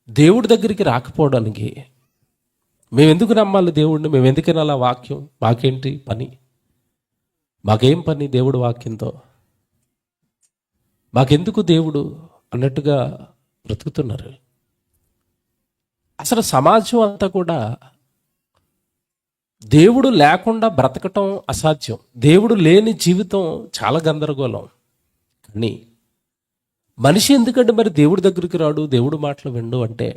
దేవుడి దగ్గరికి రాకపోవడానికి మేము ఎందుకు నమ్మాలి దేవుడిని? మేము ఎందుకు వినాలి ఆ వాక్యం? మాకేంటి పని? మాకేం పని దేవుడు వాక్యంతో? మాకెందుకు దేవుడు అన్నట్టుగా బ్రతుకుతున్నారు. అసలు సమాజం అంతా కూడా దేవుడు లేకుండా బ్రతకటం అసాధ్యం. దేవుడు లేని జీవితం చాలా గందరగోళం. కానీ మనిషి ఎందుకంటే మరి దేవుడి దగ్గరికి రాడు, దేవుడు మాటలు విండు అంటే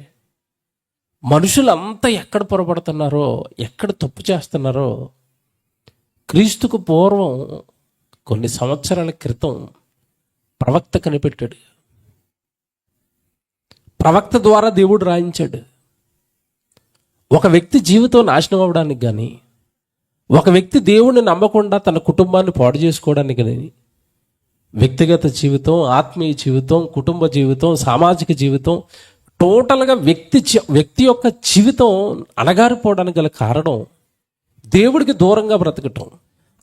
మనుషులంతా ఎక్కడ పొరపడుతున్నారో, ఎక్కడ తప్పు చేస్తున్నారో క్రీస్తుకు పూర్వం కొన్ని సంవత్సరాల క్రితం ప్రవక్త కనిపెట్టాడు. ప్రవక్త ద్వారా దేవుడు రాయించాడు. ఒక వ్యక్తి జీవితం నాశనం అవ్వడానికి కానీ, ఒక వ్యక్తి దేవుడిని నమ్మకుండా తన కుటుంబాన్ని పాడు చేసుకోవడానికి కానీ, వ్యక్తిగత జీవితం, ఆత్మీయ జీవితం, కుటుంబ జీవితం, సామాజిక జీవితం, టోటల్గా వ్యక్తి యొక్క జీవితం అణగారిపోవడానికి గల కారణం దేవుడికి దూరంగా బ్రతకటం.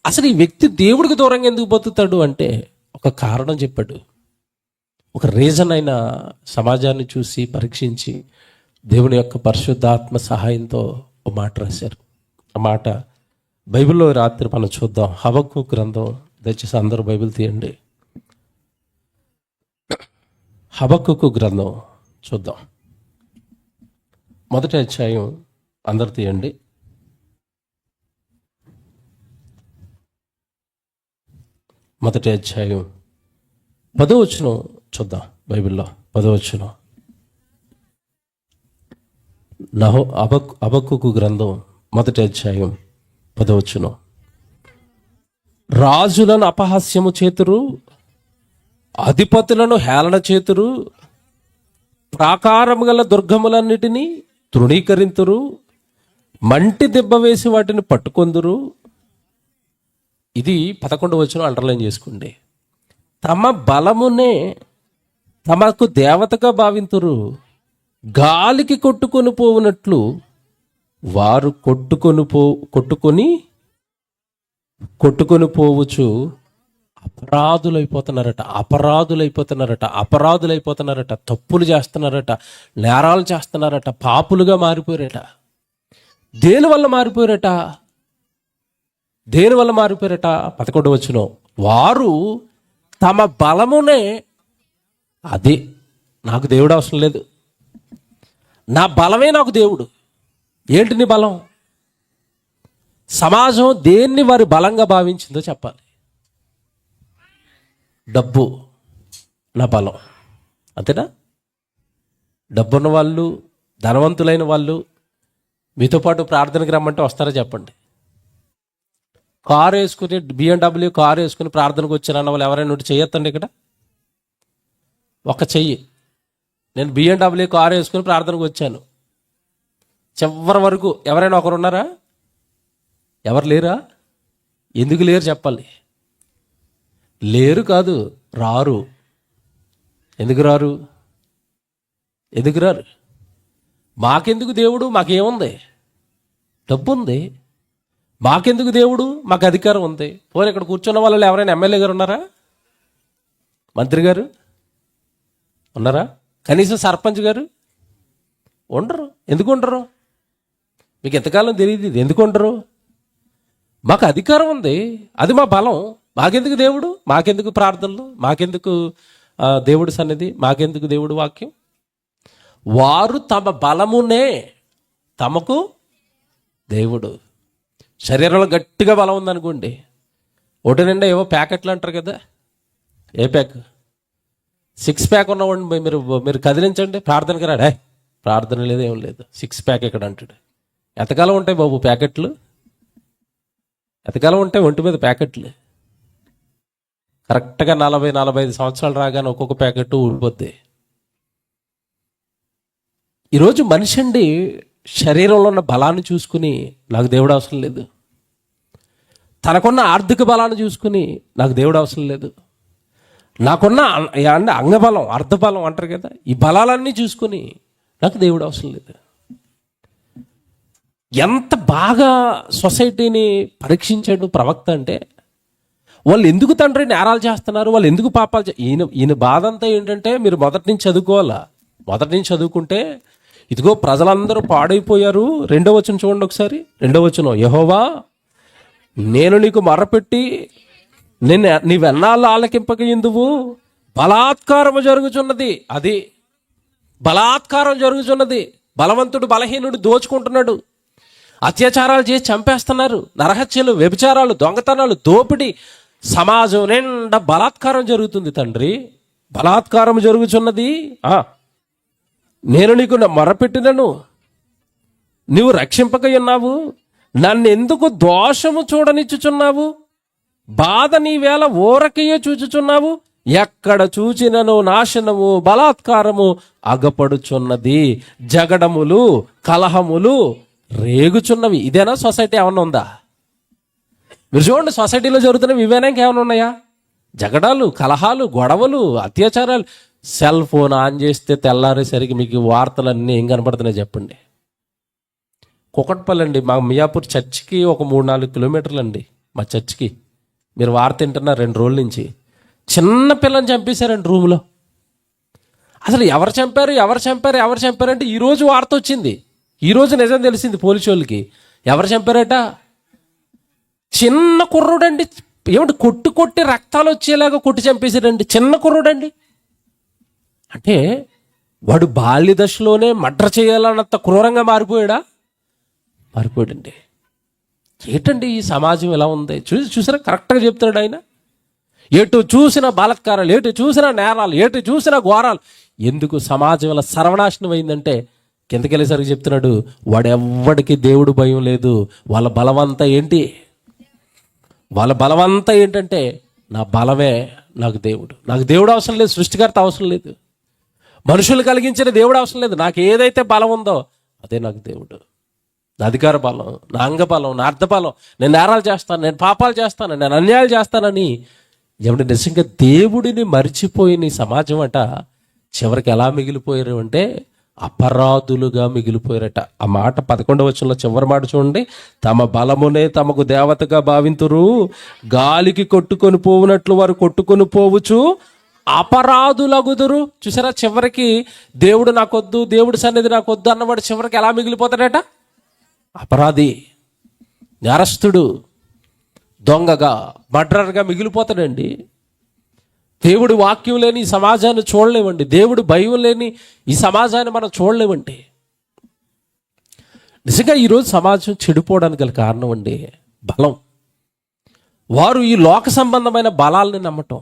అసలు ఈ వ్యక్తి దేవుడికి దూరంగా ఎందుకు బతుకుతాడు అంటే ఒక కారణం చెప్పాడు. ఒక రీజన్ అయిన సమాజాన్ని చూసి పరీక్షించి దేవుని యొక్క పరిశుద్ధాత్మ సహాయంతో ఒక మాట రాశారు. ఆ మాట బైబిల్లో రాత్రి మనం చూద్దాం. హబక్కూకు గ్రంథం, దయచేసి అందరూ బైబిల్ తీయండి. హబక్కూకు గ్రంథం చూద్దాం. మొదటి అధ్యాయం అందరు తీయండి. మొదటి అధ్యాయం 10వ వచనం చూద్దాం. బైబిల్లో 10వ వచనం. హబక్కూకు గ్రంథం మొదటి అధ్యాయం 10వ వచనం. రాజులను అపహాస్యము చేతురు, అధిపతులను హేళన చేతురు, ప్రాకారము గల దుర్గములన్నిటినీ తృణీకరింతురు, మంటి దెబ్బ వేసి వాటిని పట్టుకొందురు. ఇది 11వ వచనం అండర్లైన్ చేసుకోండి. తమ బలమునే తమకు దేవతగా భావింతురు, గాలికి కొట్టుకొని పోవునట్లు వారు కొట్టుకొని పోవచ్చు అపరాధులైపోతున్నారట, తప్పులు చేస్తున్నారట, నేరాలు చేస్తున్నారట, పాపులుగా మారిపోయారట. దేనివల్ల మారిపోయారట? 11వ వచనం. వారు తమ బలమునే, అది నాకు దేవుడు అవసరం లేదు, నా బలమే నాకు దేవుడు. ఏంటి నీ బలం? సమాజం దేన్ని వారి బలంగా భావించిందో చెప్పాలి. డబ్బు నా బలం, అంతేనా? డబ్బున్న వాళ్ళు, ధనవంతులైన వాళ్ళు మీతో పాటు ప్రార్థనకి రమ్మంటే వస్తారా చెప్పండి? కారు వేసుకుని, BMW కారు వేసుకుని ప్రార్థనకు వచ్చారన్న వాళ్ళు ఎవరైనా ఉంటే చెయ్యొద్దండి. ఇక్కడ ఒక చెయ్యి. నేను BMW కారు వేసుకుని ప్రార్థనకు వచ్చాను. చివరి వరకు ఎవరైనా ఒకరు ఉన్నారా? ఎవరు లేరా? ఎందుకు లేరు చెప్పాలి. లేరు కాదు, రారు. ఎందుకు రారు? మాకెందుకు దేవుడు? మాకేముంది? డబ్బు ఉంది. మాకెందుకు దేవుడు? మాకు అధికారం ఉంది. పోనీ ఇక్కడ కూర్చున్న వాళ్ళు ఎవరైనా ఎమ్మెల్యే గారు ఉన్నారా? మంత్రి గారు ఉన్నారా? కనీసం సర్పంచ్ గారు ఉండరు. ఎందుకు ఉండరు? మీకు ఎంతకాలం తెలియదు ఇది. ఎందుకు ఉండరు? మాకు అధికారం ఉంది, అది మా బలం. మాకెందుకు దేవుడు? మాకెందుకు ప్రార్థనలు? మాకెందుకు దేవుడి సన్నిధి? మాకెందుకు దేవుడు వాక్యం? వారు తమ బలమునే తమకు దేవుడు. శరీరంలో గట్టిగా బలం ఉందనుకోండి, ఒకటి నిండా ఏవో ప్యాకెట్లు అంటారు కదా. ఏ ప్యాక్? 6 ప్యాక్ ఉన్నవాడిని మీరు కదిలించండి, ప్రార్థనకి రాడే. ప్రార్థన లేదు, ఏం లేదు, 6 ప్యాక్ ఎక్కడ అంటాడు. ఎంతకాలం ఉంటాయి బాబు ప్యాకెట్లు? ఎంతకాలం ఉంటాయి ఒంటి మీద ప్యాకెట్లు? కరెక్ట్గా 40-45 సంవత్సరాలు రాగానే ఒక్కొక్క ప్యాకెట్ ఊడిపోద్ది. ఈరోజు మనిషి అండి శరీరంలో ఉన్న బలాన్ని చూసుకుని నాకు దేవుడు అవసరం లేదు, తనకున్న ఆర్థిక బలాన్ని చూసుకుని నాకు దేవుడు అవసరం లేదు, నాకున్న అంగబలం, అర్ధబలం అంటారు కదా, ఈ బలాలన్నీ చూసుకుని నాకు దేవుడు అవసరం లేదు. ఎంత బాగా సొసైటీని పరీక్షించాడు ప్రవక్త అంటే, వాళ్ళు ఎందుకు తండ్రి నేరాలు చేస్తున్నారు, వాళ్ళు ఎందుకు పాపాలు ఈయన బాధ అంతా ఏంటంటే, మీరు మొదటి నుంచి చదువుకోవాలా. మొదటి నుంచి చదువుకుంటే ఇదిగో ప్రజలందరూ పాడైపోయారు. 2వ వచనం చూడండి ఒకసారి. 2వ వచనం, యెహోవా నేను నీకు మొర్రపెట్టి నీవెన్నాళ్ళు ఆలకింపక ఎందువు? బలాత్కారము జరుగుచున్నది. అది బలాత్కారం జరుగుతున్నది. బలవంతుడు బలహీనుడు దోచుకుంటున్నాడు. అత్యాచారాలు చేసి చంపేస్తున్నారు. నరహత్యలు, వ్యభిచారాలు, దొంగతనాలు, దోపిడీ, సమాజం నిండా బలాత్కారం జరుగుతుంది తండ్రి. బలాత్కారం జరుగుతున్నది. నేను నీకు మొరపెట్టినను నువ్వు రక్షింపక ఉన్నావు. నన్ను ఎందుకు దోషము చూడనిచ్చుచున్నావు? బాధ నీవేళ ఊరకయే చూచుచున్నావు. ఎక్కడ చూచినను నాశనము, బలాత్కారము అగపడుచున్నది. జగడములు, కలహములు రేగుచున్నవి. ఇదేనా సొసైటీ? ఏమన్నా ఉందా? మీరు చూడండి, సొసైటీలో జరుగుతున్నవి ఇవేనా? ఇంకేమైనా ఉన్నాయా? జగడాలు, కలహాలు, గొడవలు, అత్యాచారాలు. సెల్ ఫోన్ ఆన్ చేస్తే తెల్లారేసరికి మీకు వార్తలన్నీ ఏం కనపడుతున్నాయి చెప్పండి. కుకట్పల్లి అండి, మా మియాపూర్ చర్చికి ఒక 3-4 కిలోమీటర్లు అండి మా చర్చికి. మీరు వార్త వింటున్నారు 2 రోజుల నుంచి. చిన్న పిల్లని చంపేశారండి రూమ్లో. అసలు ఎవరు చంపారు అంటే ఈరోజు వార్త వచ్చింది. ఈరోజు నిజం తెలిసింది పోలీసు వాళ్ళకి. ఎవరు చంపారట? చిన్న కుర్రోడండి. ఏమంటే కొట్టి రక్తాలు వచ్చేలాగా కొట్టి చంపేశారండి. చిన్న కుర్రోడండి. అంటే వాడు బాల్య దశలోనే మర్డర్ చేయాలన్నంత క్రూరంగా మారిపోయాడండి. ఏంటండి ఈ సమాజం ఎలా ఉంది? చూసారా? కరెక్ట్గా చెప్తాడు ఆయన. ఎటు చూసిన బలాత్కారాలు, ఎటు చూసిన నేరాలు, ఎటు చూసిన ఘోరాలు. ఎందుకు సమాజం ఇలా సర్వనాశనం అయిందంటే కిందకెళ్ళేసరికి చెప్తున్నాడు, వాడెవ్వడికి దేవుడు భయం లేదు. వాళ్ళ బలమంతా ఏంటంటే నా బలమే నాకు దేవుడు. నాకు దేవుడు అవసరం లేదు, సృష్టికర్త అవసరం లేదు, మనుషులు కలిగించిన దేవుడు అవసరం లేదు. నాకు ఏదైతే బలం ఉందో అదే నాకు దేవుడు. నా అధికార బలం, నా అంగ బలం, నా అర్థ బలం. నేను నేరాలు చేస్తాను, నేను పాపాలు చేస్తాను, నేను అన్యాయాలు చేస్తానని ఏమంటే నిజంగా దేవుడిని మర్చిపోయిన ఈ సమాజం అట చివరికి ఎలా మిగిలిపోయారు అంటే అపరాధులుగా మిగిలిపోయారట. ఆ మాట 11వ వచనంలో చివరి మాట చూడండి. తమ బలమునే తమకు దేవతగా భావింతురు, గాలికి కొట్టుకొని పోవునట్లు వారు కొట్టుకొని పోవచ్చు, అపరాధులగుదురు. చూసారా? చివరికి దేవుడు నాకొద్దు, దేవుడి సన్నిధి నాకొద్దు అన్నవాడు చివరికి ఎలా మిగిలిపోతాడట? అపరాధి, నేరస్తుడు, దొంగగా, మర్డరర్గా మిగిలిపోతాడండి. దేవుడి వాక్యం లేని ఈ సమాజాన్ని చూడలేమండి. దేవుడి భయం లేని ఈ సమాజాన్ని మనం చూడలేమండి. నిజంగా ఈరోజు సమాజం చెడిపోవడానికి గల కారణం అండి బలం. వారు ఈ లోక సంబంధమైన బలాల్ని నమ్మటం,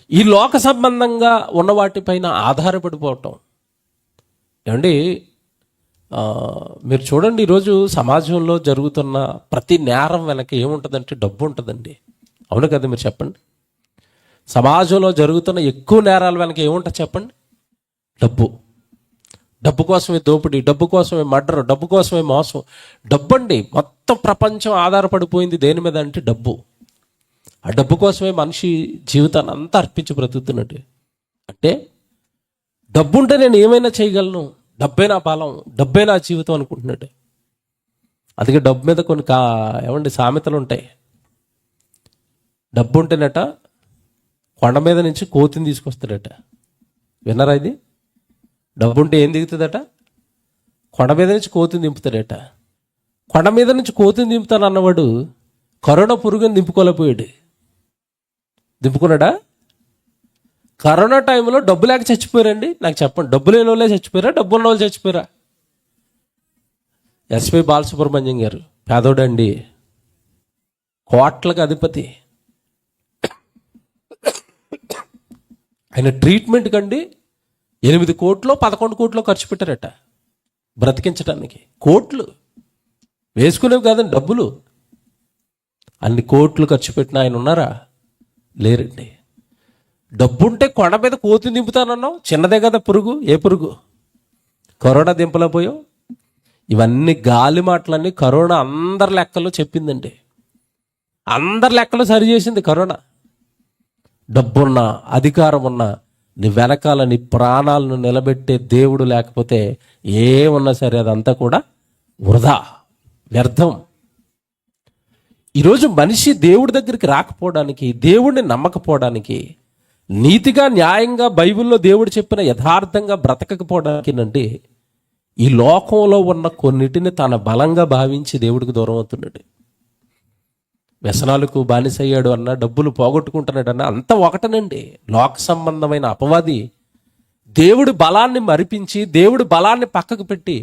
ఈ లోక సంబంధంగా ఉన్న వాటిపైన ఆధారపడిపోవటం. ఏమండి, మీరు చూడండి, ఈరోజు సమాజంలో జరుగుతున్న ప్రతి నేరం వెనక ఏముంటుందంటే డబ్బు ఉంటుందండి. అవును కదా? మీరు చెప్పండి. సమాజంలో జరుగుతున్న ఎక్కువ నేరాల వెనక ఏముంటుంది చెప్పండి? డబ్బు కోసమే దోపిడీ, డబ్బు కోసమే మర్డర్, డబ్బు కోసమే మోసం. డబ్బు అండి. మొత్తం ప్రపంచం ఆధారపడిపోయింది దేని మీద అంటే డబ్బు. ఆ డబ్బు కోసమే మనిషి జీవితాన్ని అంతా అర్పించి బ్రతుకుతున్నట్టు. అంటే డబ్బు ఉంటే నేను ఏమైనా చేయగలను, డబ్బే నా బలం, డబ్బే నా జీవితం అనుకుంటున్నాడు. అందుకే డబ్బు మీద కొన్ని సామెతలు ఉంటాయి. డబ్బు ఉంటేనట కొండ మీద నుంచి కోతిని తీసుకొస్తాడట. విన్నారా ఇది? డబ్బు ఉంటే ఏం దిగుతుందట? కొండ మీద నుంచి కోతిని దింపుతాడట. కొండ మీద నుంచి కోతిని దింపుతాను అన్నవాడు కరోనా పురుగుని దింపుకోలేకపోయాడు. దింపుకున్నాడా? కరోనా టైంలో డబ్బు లేక చచ్చిపోయారండి. నాకు చెప్పండి, డబ్బు లేని వాళ్ళే చచ్చిపోయారా, డబ్బు ఉన్న వాళ్ళు చచ్చిపోయారా? ఎస్పి బాలసుబ్రహ్మణ్యం గారు పేదోడండి, కోట్లకు అధిపతి. ఆయన ట్రీట్మెంట్ కండి 8 కోట్లు 11 కోట్లు ఖర్చు పెట్టారట బ్రతికించడానికి. కోట్లు వేసుకునేవి కాదండి, డబ్బులు. అన్ని కోట్లు ఖర్చు పెట్టిన ఆయన ఉన్నారా? లేరండి. డబ్బుంటే కొండ మీద కోతిని దింపుతానన్నావు, చిన్నదే కదా పురుగు. ఏ పురుగు? కరోనా దింపలేకపోయావు. ఇవన్నీ గాలి మాటలన్నీ కరోనా అందరి లెక్కలు చెప్పిందండి. అందరి లెక్కలు సరి చేసింది కరోనా. డబ్బున్నా, అధికారం ఉన్నా, నీ వెనకాల నీ ప్రాణాలను నిలబెట్టే దేవుడు లేకపోతే ఏమున్నా సరే అదంతా కూడా వృధా, వ్యర్థం. ఈరోజు మనిషి దేవుడి దగ్గరికి రాకపోవడానికి, దేవుడిని నమ్మకపోవడానికి, నీతిగా న్యాయంగా బైబిల్లో దేవుడు చెప్పిన యథార్థంగా బ్రతకకపోవడానికి నండి ఈ లోకంలో ఉన్న కొన్నిటిని తన బలంగా భావించి దేవుడికి దూరం అవుతున్నాడు. వ్యసనాలకు బానిసయ్యాడు అన్న, డబ్బులు పోగొట్టుకుంటున్నాడు అన్న, అంతా ఒకటనండి. లోక సంబంధమైన అపవాది దేవుడి బలాన్ని మరిపించి, దేవుడి బలాన్ని పక్కకు పెట్టి,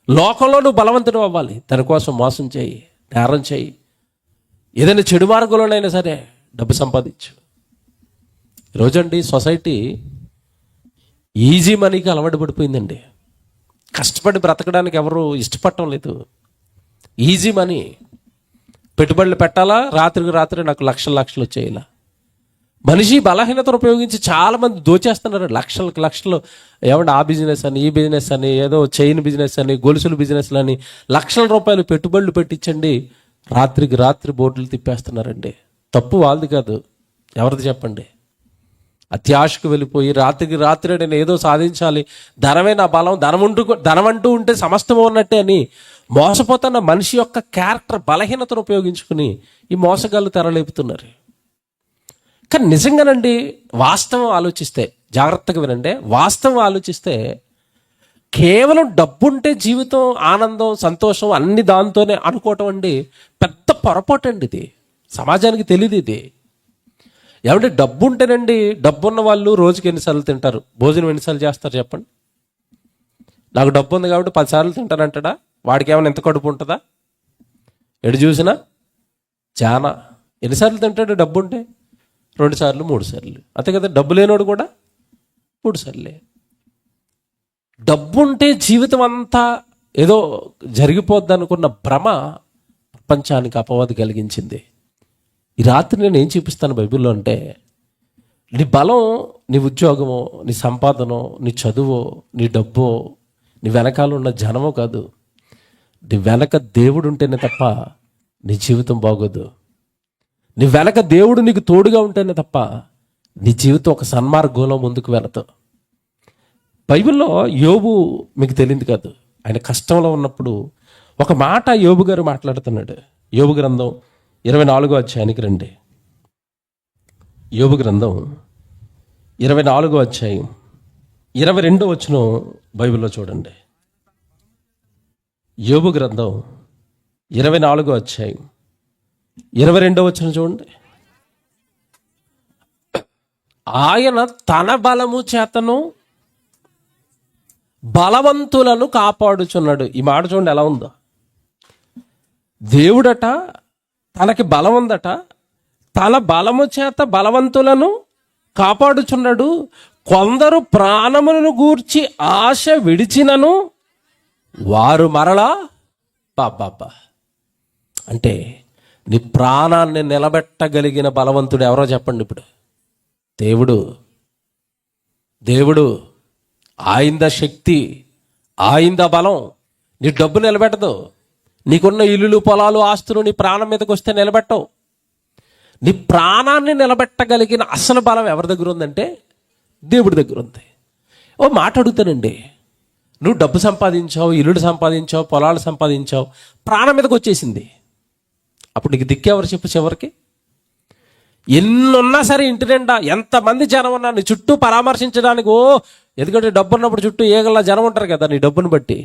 లోకంలో నువ్వు బలవంతుడు అవ్వాలి, తన కోసం మోసం చేయి, నేరం చేయి, ఏదైనా చెడు మార్గంలోనైనా సరే డబ్బు సంపాదించు. ఈరోజండి సొసైటీ ఈజీ మనీకి అలవాటు పడిపోయిందండి. కష్టపడి బ్రతకడానికి ఎవరు ఇష్టపడటం లేదు. ఈజీ మనీ, పెట్టుబడులు పెట్టాలా, రాత్రికి రాత్రి నాకు లక్షలు వచ్చేయాల. మనిషి బలహీనతను ఉపయోగించి చాలామంది దోచేస్తున్నారు. లక్షలు ఏమంటే ఆ బిజినెస్ అని, ఈ బిజినెస్ అని, ఏదో చైన్ బిజినెస్ అని, గొలుసులు బిజినెస్లు అని లక్షల రూపాయలు పెట్టుబడులు పెట్టించండి, రాత్రికి రాత్రి బోర్డులు తిప్పేస్తున్నారండి. తప్పు వాళ్ళది కాదు, ఎవరిది చెప్పండి? అత్యాశకు వెళ్ళిపోయి రాత్రికి రాత్రి నేను ఏదో సాధించాలి, ధనమే నా బలం, ధనమంటూ ఉంటే సమస్తము ఉన్నట్టే అని మోసపోతున్న మనిషి యొక్క క్యారెక్టర్ బలహీనతను ఉపయోగించుకుని ఈ మోసగాళ్ళు తెరలేపుతున్నారు. కానీ నిజంగానండి, వాస్తవం ఆలోచిస్తే, జాగ్రత్తగా వినండి, వాస్తవం ఆలోచిస్తే కేవలం డబ్బుంటే జీవితం ఆనందం సంతోషం అన్ని దాంతోనే అనుకోవటం అండి పెద్ద పొరపాటు అండి. ఇది సమాజానికి తెలియదు. ఇది ఏమంటే డబ్బు ఉంటేనండి, డబ్బున్న వాళ్ళు రోజుకి ఎన్నిసార్లు తింటారు, భోజనం ఎన్నిసార్లు చేస్తారు చెప్పండి? నాకు డబ్బు ఉంది కాబట్టి 10 సార్లు తింటానంటాడా? వాడికి ఏమైనా ఎంత కడుపు ఉంటుందా? ఎడు చూసినా చాలా. ఎన్నిసార్లు తింటాడు డబ్బు ఉంటే? 2 సార్లు 3 సార్లు, అంతే కదా. డబ్బు లేనోడు కూడా 3 సార్లే. డబ్బు ఉంటే జీవితం అంతా ఏదో జరిగిపోద్ది అనుకున్న భ్రమ ప్రపంచానికి అపవాది కలిగించింది. ఈ రాత్రి నేను ఏం చూపిస్తాను బైబిల్లో అంటే, నీ బలం, నీ ఉద్యోగమో, నీ సంపాదనో, నీ చదువో, నీ డబ్బో, నీ వెనకాల ఉన్న జనమో కాదు. నీ వెనక దేవుడు ఉంటేనే తప్ప నీ జీవితం బాగోదు. నీ వెనక దేవుడు నీకు తోడుగా ఉంటేనే తప్ప నీ జీవితం ఒక సన్మార్గంలో ముందుకు వెళతావు. బైబిల్లో యోబు మీకు తెలియదు కాదు, ఆయన కష్టంలో ఉన్నప్పుడు ఒక మాట యోబు గారు మాట్లాడుతున్నాడు. యోబు గ్రంథం 24వ అధ్యాయానికి రండి. యోబు గ్రంథం 24వ అధ్యాయం 22వ వచనం బైబిల్లో చూడండి. యోబు గ్రంథం 24వ అధ్యాయం 22వ వచనం చూడండి. ఆయన తన బలము చేతను బలవంతులను కాపాడుచున్నాడు. ఈ మాట చూడండి ఎలా ఉందో. దేవుడట తనకి బలం ఉందట, తన బలము చేత బలవంతులను కాపాడుచున్నాడు. కొందరు ప్రాణములను గూర్చి ఆశ విడిచినను వారు మరలా బాబా. అంటే నీ ప్రాణాన్ని నిలబెట్టగలిగిన బలవంతుడు ఎవరో చెప్పండి ఇప్పుడు? దేవుడు ఆయింద శక్తి, ఆయింద బలం. నీ డబ్బు నిలబెట్టదు, నీకున్న ఇల్లులు పొలాలు ఆస్తులు నీ ప్రాణం మీదకి వస్తే నిలబెట్టవు. నీ ప్రాణాన్ని నిలబెట్టగలిగిన అసలు బలం ఎవరి దగ్గర ఉందంటే దేవుడి దగ్గర ఉంది. ఓ మాట అడుగుతానండి, నువ్వు డబ్బు సంపాదించావు, ఇల్లులు సంపాదించావు, పొలాలు సంపాదించావు, ప్రాణం మీదకి వచ్చేసింది, అప్పుడు నీకు దిక్కెవరు చెప్పు? చివరికి ఎన్నున్నా సరే ఇంటి నిండా ఎంతమంది జనం ఉన్నా నీ చుట్టూ పరామర్శించడానికి, ఎందుకంటే డబ్బు ఉన్నప్పుడు చుట్టూ ఏగల్లా జనం ఉంటారు కదా, నీ డబ్బును బట్టి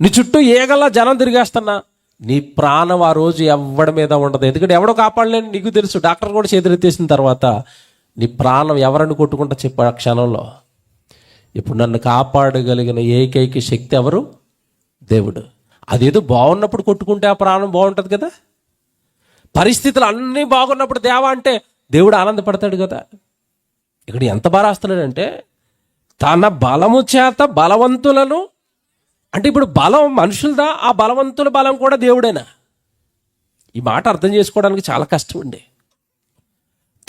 నీ చుట్టూ ఏగల్లా జనం తిరిగేస్తున్నా నీ ప్రాణం ఆ రోజు ఎవడి మీద ఉండదు. ఎందుకంటే ఎవడో కాపాడలేని నీకు తెలుసు. డాక్టర్ కూడా చేతులెత్తేసిన తర్వాత నీ ప్రాణం ఎవరని కొట్టుకుంటా చెప్పు ఆ క్షణంలో. ఇప్పుడు నన్ను కాపాడగలిగిన ఏకైక శక్తి ఎవరు? దేవుడు. అదేదో బాగున్నప్పుడు కొట్టుకుంటే ఆ ప్రాణం బాగుంటుంది కదా. పరిస్థితులు అన్నీ బాగున్నప్పుడు దేవా అంటే దేవుడు ఆనందపడతాడు కదా. ఇక్కడ ఎంత బాగా రాస్తున్నాడంటే, తన బలము చేత బలవంతులను, అంటే ఇప్పుడు బలం మనుషులదా, ఆ బలవంతుల బలం కూడా దేవుడేనా? ఈ మాట అర్థం చేసుకోవడానికి చాలా కష్టం అండి.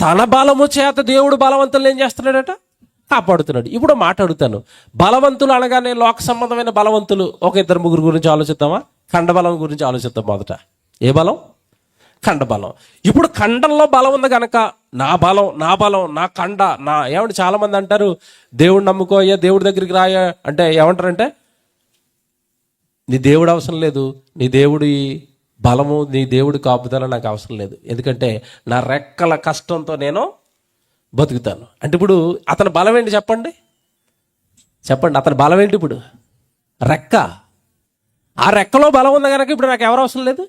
తన బలము చేత దేవుడు బలవంతులను ఏం చేస్తున్నాడట? కాపాడుతున్నాడు. ఇప్పుడు మాట అడుగుతాను, బలవంతులు అనగానే లోక సంబంధమైన బలవంతులు ఒక 2-3 గురించి ఆలోచిద్దామా? ఖండబలం గురించి ఆలోచిద్దాం. మొదట ఏ బలం? ఖండబలం. ఇప్పుడు ఖండంలో బలం ఉంది కనుక నా బలం నా ఖండ నా ఏమంటే చాలా మంది అంటారు, దేవుడు నమ్ముకోయ్యా, దేవుడి దగ్గరికి రాయా అంటే ఏమంటారంటే, నీ దేవుడు అవసరం లేదు, నీ దేవుడి బలము, నీ దేవుడి కాపుదల నాకు అవసరం లేదు, ఎందుకంటే నా రెక్కల కష్టంతో నేను బతుకుతాను. అంటే ఇప్పుడు అతని బలం ఏంటి చెప్పండి? అతని బలం ఏంటి ఇప్పుడు? రెక్క. ఆ రెక్కలో బలం ఉంది కనుక ఇప్పుడు నాకు ఎవరు అవసరం లేదు,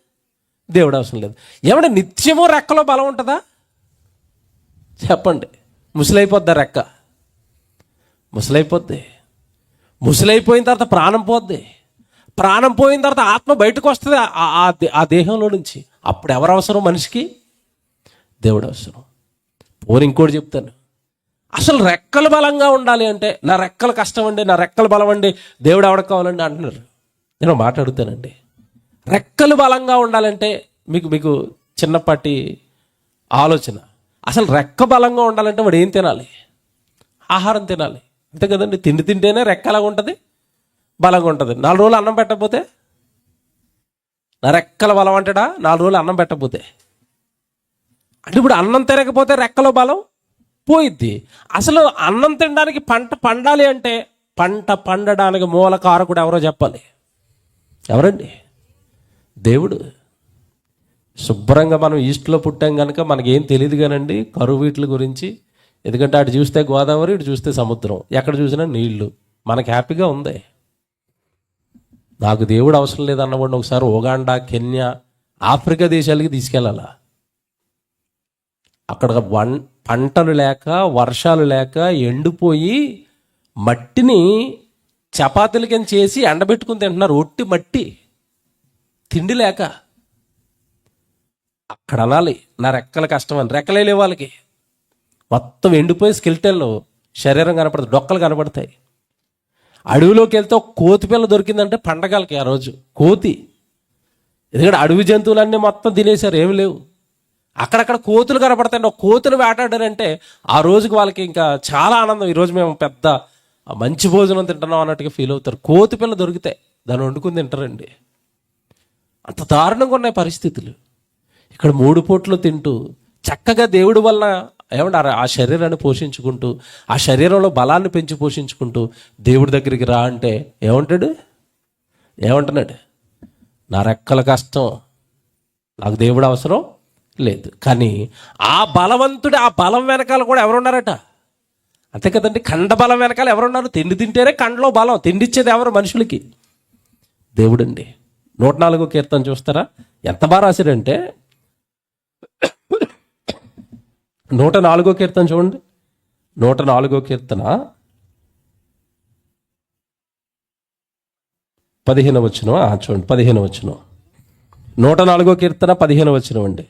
దేవుడు అవసరం లేదు. ఏమంటే నిత్యము రెక్కలో బలం ఉంటుందా చెప్పండి? ముసలైపోద్దా రెక్క? ముసలైపోద్ది. ముసలైపోయిన తర్వాత ప్రాణం పోద్ది. ప్రాణం పోయిన తర్వాత ఆత్మ బయటకు వస్తుంది ఆ దేహంలో నుంచి. అప్పుడు ఎవరు అవసరం మనిషికి? దేవుడు అవసరం. పోనీ ఇంకోటి చెప్తాను, అసలు రెక్కలు బలంగా ఉండాలి అంటే నా రెక్కలు కష్టం అండి, నా రెక్కలు బలం అండి, దేవుడు ఎవరికి కావాలండి అంటున్నారు. నేను మాట్లాడుతానండి. రెక్కలు బలంగా ఉండాలంటే మీకు చిన్నపాటి ఆలోచన. అసలు రెక్క బలంగా ఉండాలంటే వాడు ఏం తినాలి? ఆహారం తినాలి, అంతే కదండి. తిండి తింటేనే రెక్క ఎలాగ ఉంటుంది, బలంగా ఉంటుంది. 4 రోజులు అన్నం పెట్టకపోతే నా రెక్కల బలం అంటాడా? 4 రోజులు అన్నం పెట్టకపోతే అంటే ఇప్పుడు అన్నం తినకపోతే రెక్కలో బలం పోయిద్ది. అసలు అన్నం తినడానికి పంట పండాలి అంటే పంట పండడానికి మూల కారకుడు ఎవరో చెప్పాలి. ఎవరండి? దేవుడు. శుభ్రంగా మనం ఈస్ట్లో పుట్టాం కనుక మనకేం తెలియదు కానండి కరువు వీటి గురించి. ఎందుకంటే అటు చూస్తే గోదావరి, ఇటు చూస్తే సముద్రం, ఎక్కడ చూసినా నీళ్లు. మనకి హ్యాపీగా ఉంది. నాకు దేవుడు అవసరం లేదన్నవాడిని ఒకసారి ఉగాండా, కెన్యా, ఆఫ్రికా దేశాలకి తీసుకెళ్ళాలా. అక్కడ పంటలు లేక, వర్షాలు లేక ఎండిపోయి మట్టిని చపాతీల కింద చేసి ఎండబెట్టుకుని తింటున్నారు. ఒట్టి మట్టి, తిండి లేక. అక్కడ అనాలి నా రెక్కల కష్టం అని. రెక్కలే లేవు వాళ్ళకి, మొత్తం ఎండిపోయి స్కెల్టన్లో శరీరం కనపడుతుంది, డొక్కలు కనపడతాయి. అడవిలోకి వెళ్తే ఒక కోతి పిల్ల దొరికిందంటే పండగలకి ఆ రోజు కోతి. ఎందుకంటే అడవి జంతువులన్నీ మొత్తం తినేశారు, ఏమి లేవు. అక్కడక్కడ కోతులు కనపడతాయండి. ఒక కోతులు వేటాడారంటే ఆ రోజుకి వాళ్ళకి ఇంకా చాలా ఆనందం. ఈరోజు మేము పెద్ద మంచి భోజనం తింటున్నాం అన్నట్టుగా ఫీల్ అవుతారు. కోతి పిల్ల దొరికితే దాన్ని వండుకుని తింటారండి. అంత దారుణంగా ఉన్నాయి పరిస్థితులు. ఇక్కడ 3 పూట్లు తింటూ చక్కగా దేవుడి వల్ల ఏమంటారు ఆ శరీరాన్ని పోషించుకుంటూ, ఆ శరీరంలో బలాన్ని పెంచి పోషించుకుంటూ దేవుడి దగ్గరికి రా అంటే ఏమంటున్నాడు? నా రెక్కల కష్టం, నాకు దేవుడు అవసరం లేదు. కానీ ఆ బలవంతుడు, ఆ బలం వెనకాల కూడా ఎవరున్నారట? అంతే కదండి. కండ బలం వెనకాల ఎవరున్నారు? తిండి తింటేనే కండలో బలం. తిండిచ్చేది ఎవరు మనుషులకి? దేవుడండి. 104వ కీర్తన చూస్తారా ఎంత బాగా రాశాడంటే, 104వ కీర్తన చూడండి. 104వ కీర్తన 15వ వచనం చూడండి. 15వ వచనం, 104వ కీర్తన 15వ వచనం అండి.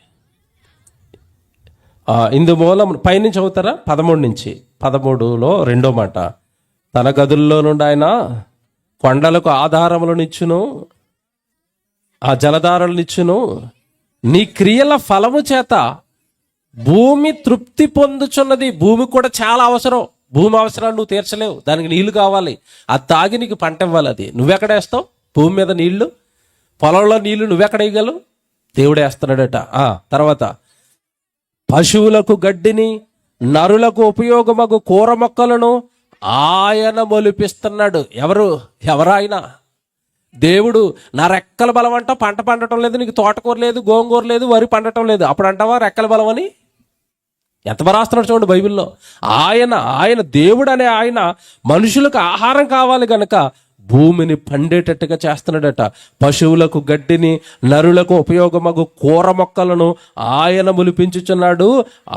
ఇందు మూలం పైనుంచి అవుతారా 13 నుంచి. 13లో 2వ మాట, తన గదుల్లో నుండి ఆయన కొండలకు ఆధారములనిచ్చును, ఆ జలధారలనిచ్చును. నీ క్రియల ఫలము చేత భూమి తృప్తి పొందుచున్నది. భూమి కూడా చాలా అవసరం. భూమి అవసరాలు నువ్వు తీర్చలేవు, దానికి నీళ్లు కావాలి. అది తాగి నీకు పంట ఇవ్వాలి. అది నువ్వెక్కడేస్తావు? భూమి మీద నీళ్లు, పొలంలో నీళ్లు నువ్వెక్కడ వేయగలవు? దేవుడే వేస్తున్నాడట. తర్వాత పశువులకు గడ్డిని, నరులకు ఉపయోగమగు కూర మొక్కలను ఆయన మొలిపిస్తున్నాడు. ఎవరాయన? దేవుడు. నా రెక్కల బలం అంట పంట పండటం లేదు, నీకు తోటకూర లేదు, గోంగూర లేదు, వరి పండటం లేదు, అప్పుడు అంటావా రెక్కల బలం అని? ఎంత బాగా రాస్తున్నాడు చూడండి బైబిల్లో. ఆయన దేవుడు అనే ఆయన మనుషులకు ఆహారం కావాలి గనక భూమిని పండేటట్టుగా చేస్తున్నాడట. పశువులకు గడ్డిని, నరులకు ఉపయోగమగు కూర మొక్కలను ఆయన మొలిపించుచున్నాడు.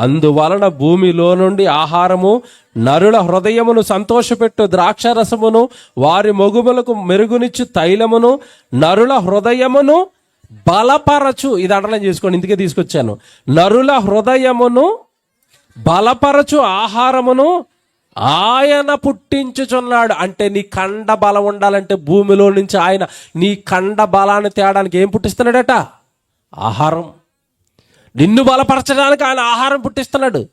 అందువలన భూమిలో నుండి ఆహారము, నరుల హృదయమును సంతోషపెట్టు ద్రాక్షరసమును, వారి మొగుములకు మెరుగునిచ్చు తైలమును, నరుల హృదయమును బలపరచు. ఇది అండర్లైన్ చేసుకోండి, ఇందుకే తీసుకొచ్చాను. నరుల హృదయమును బలపరచు ఆహారమును ఆయన పుట్టించుచున్నాడు. అంటే నీ కండ బలం ఉండాలంటే భూమిలో నుంచి ఆయన నీ కండ బలాన్ని తేడానికి ఏం పుట్టిస్తున్నాడట? ఆహారం. నిన్ను బలపరచడానికి ఆయన ఆహారం పుట్టిస్తున్నాడు.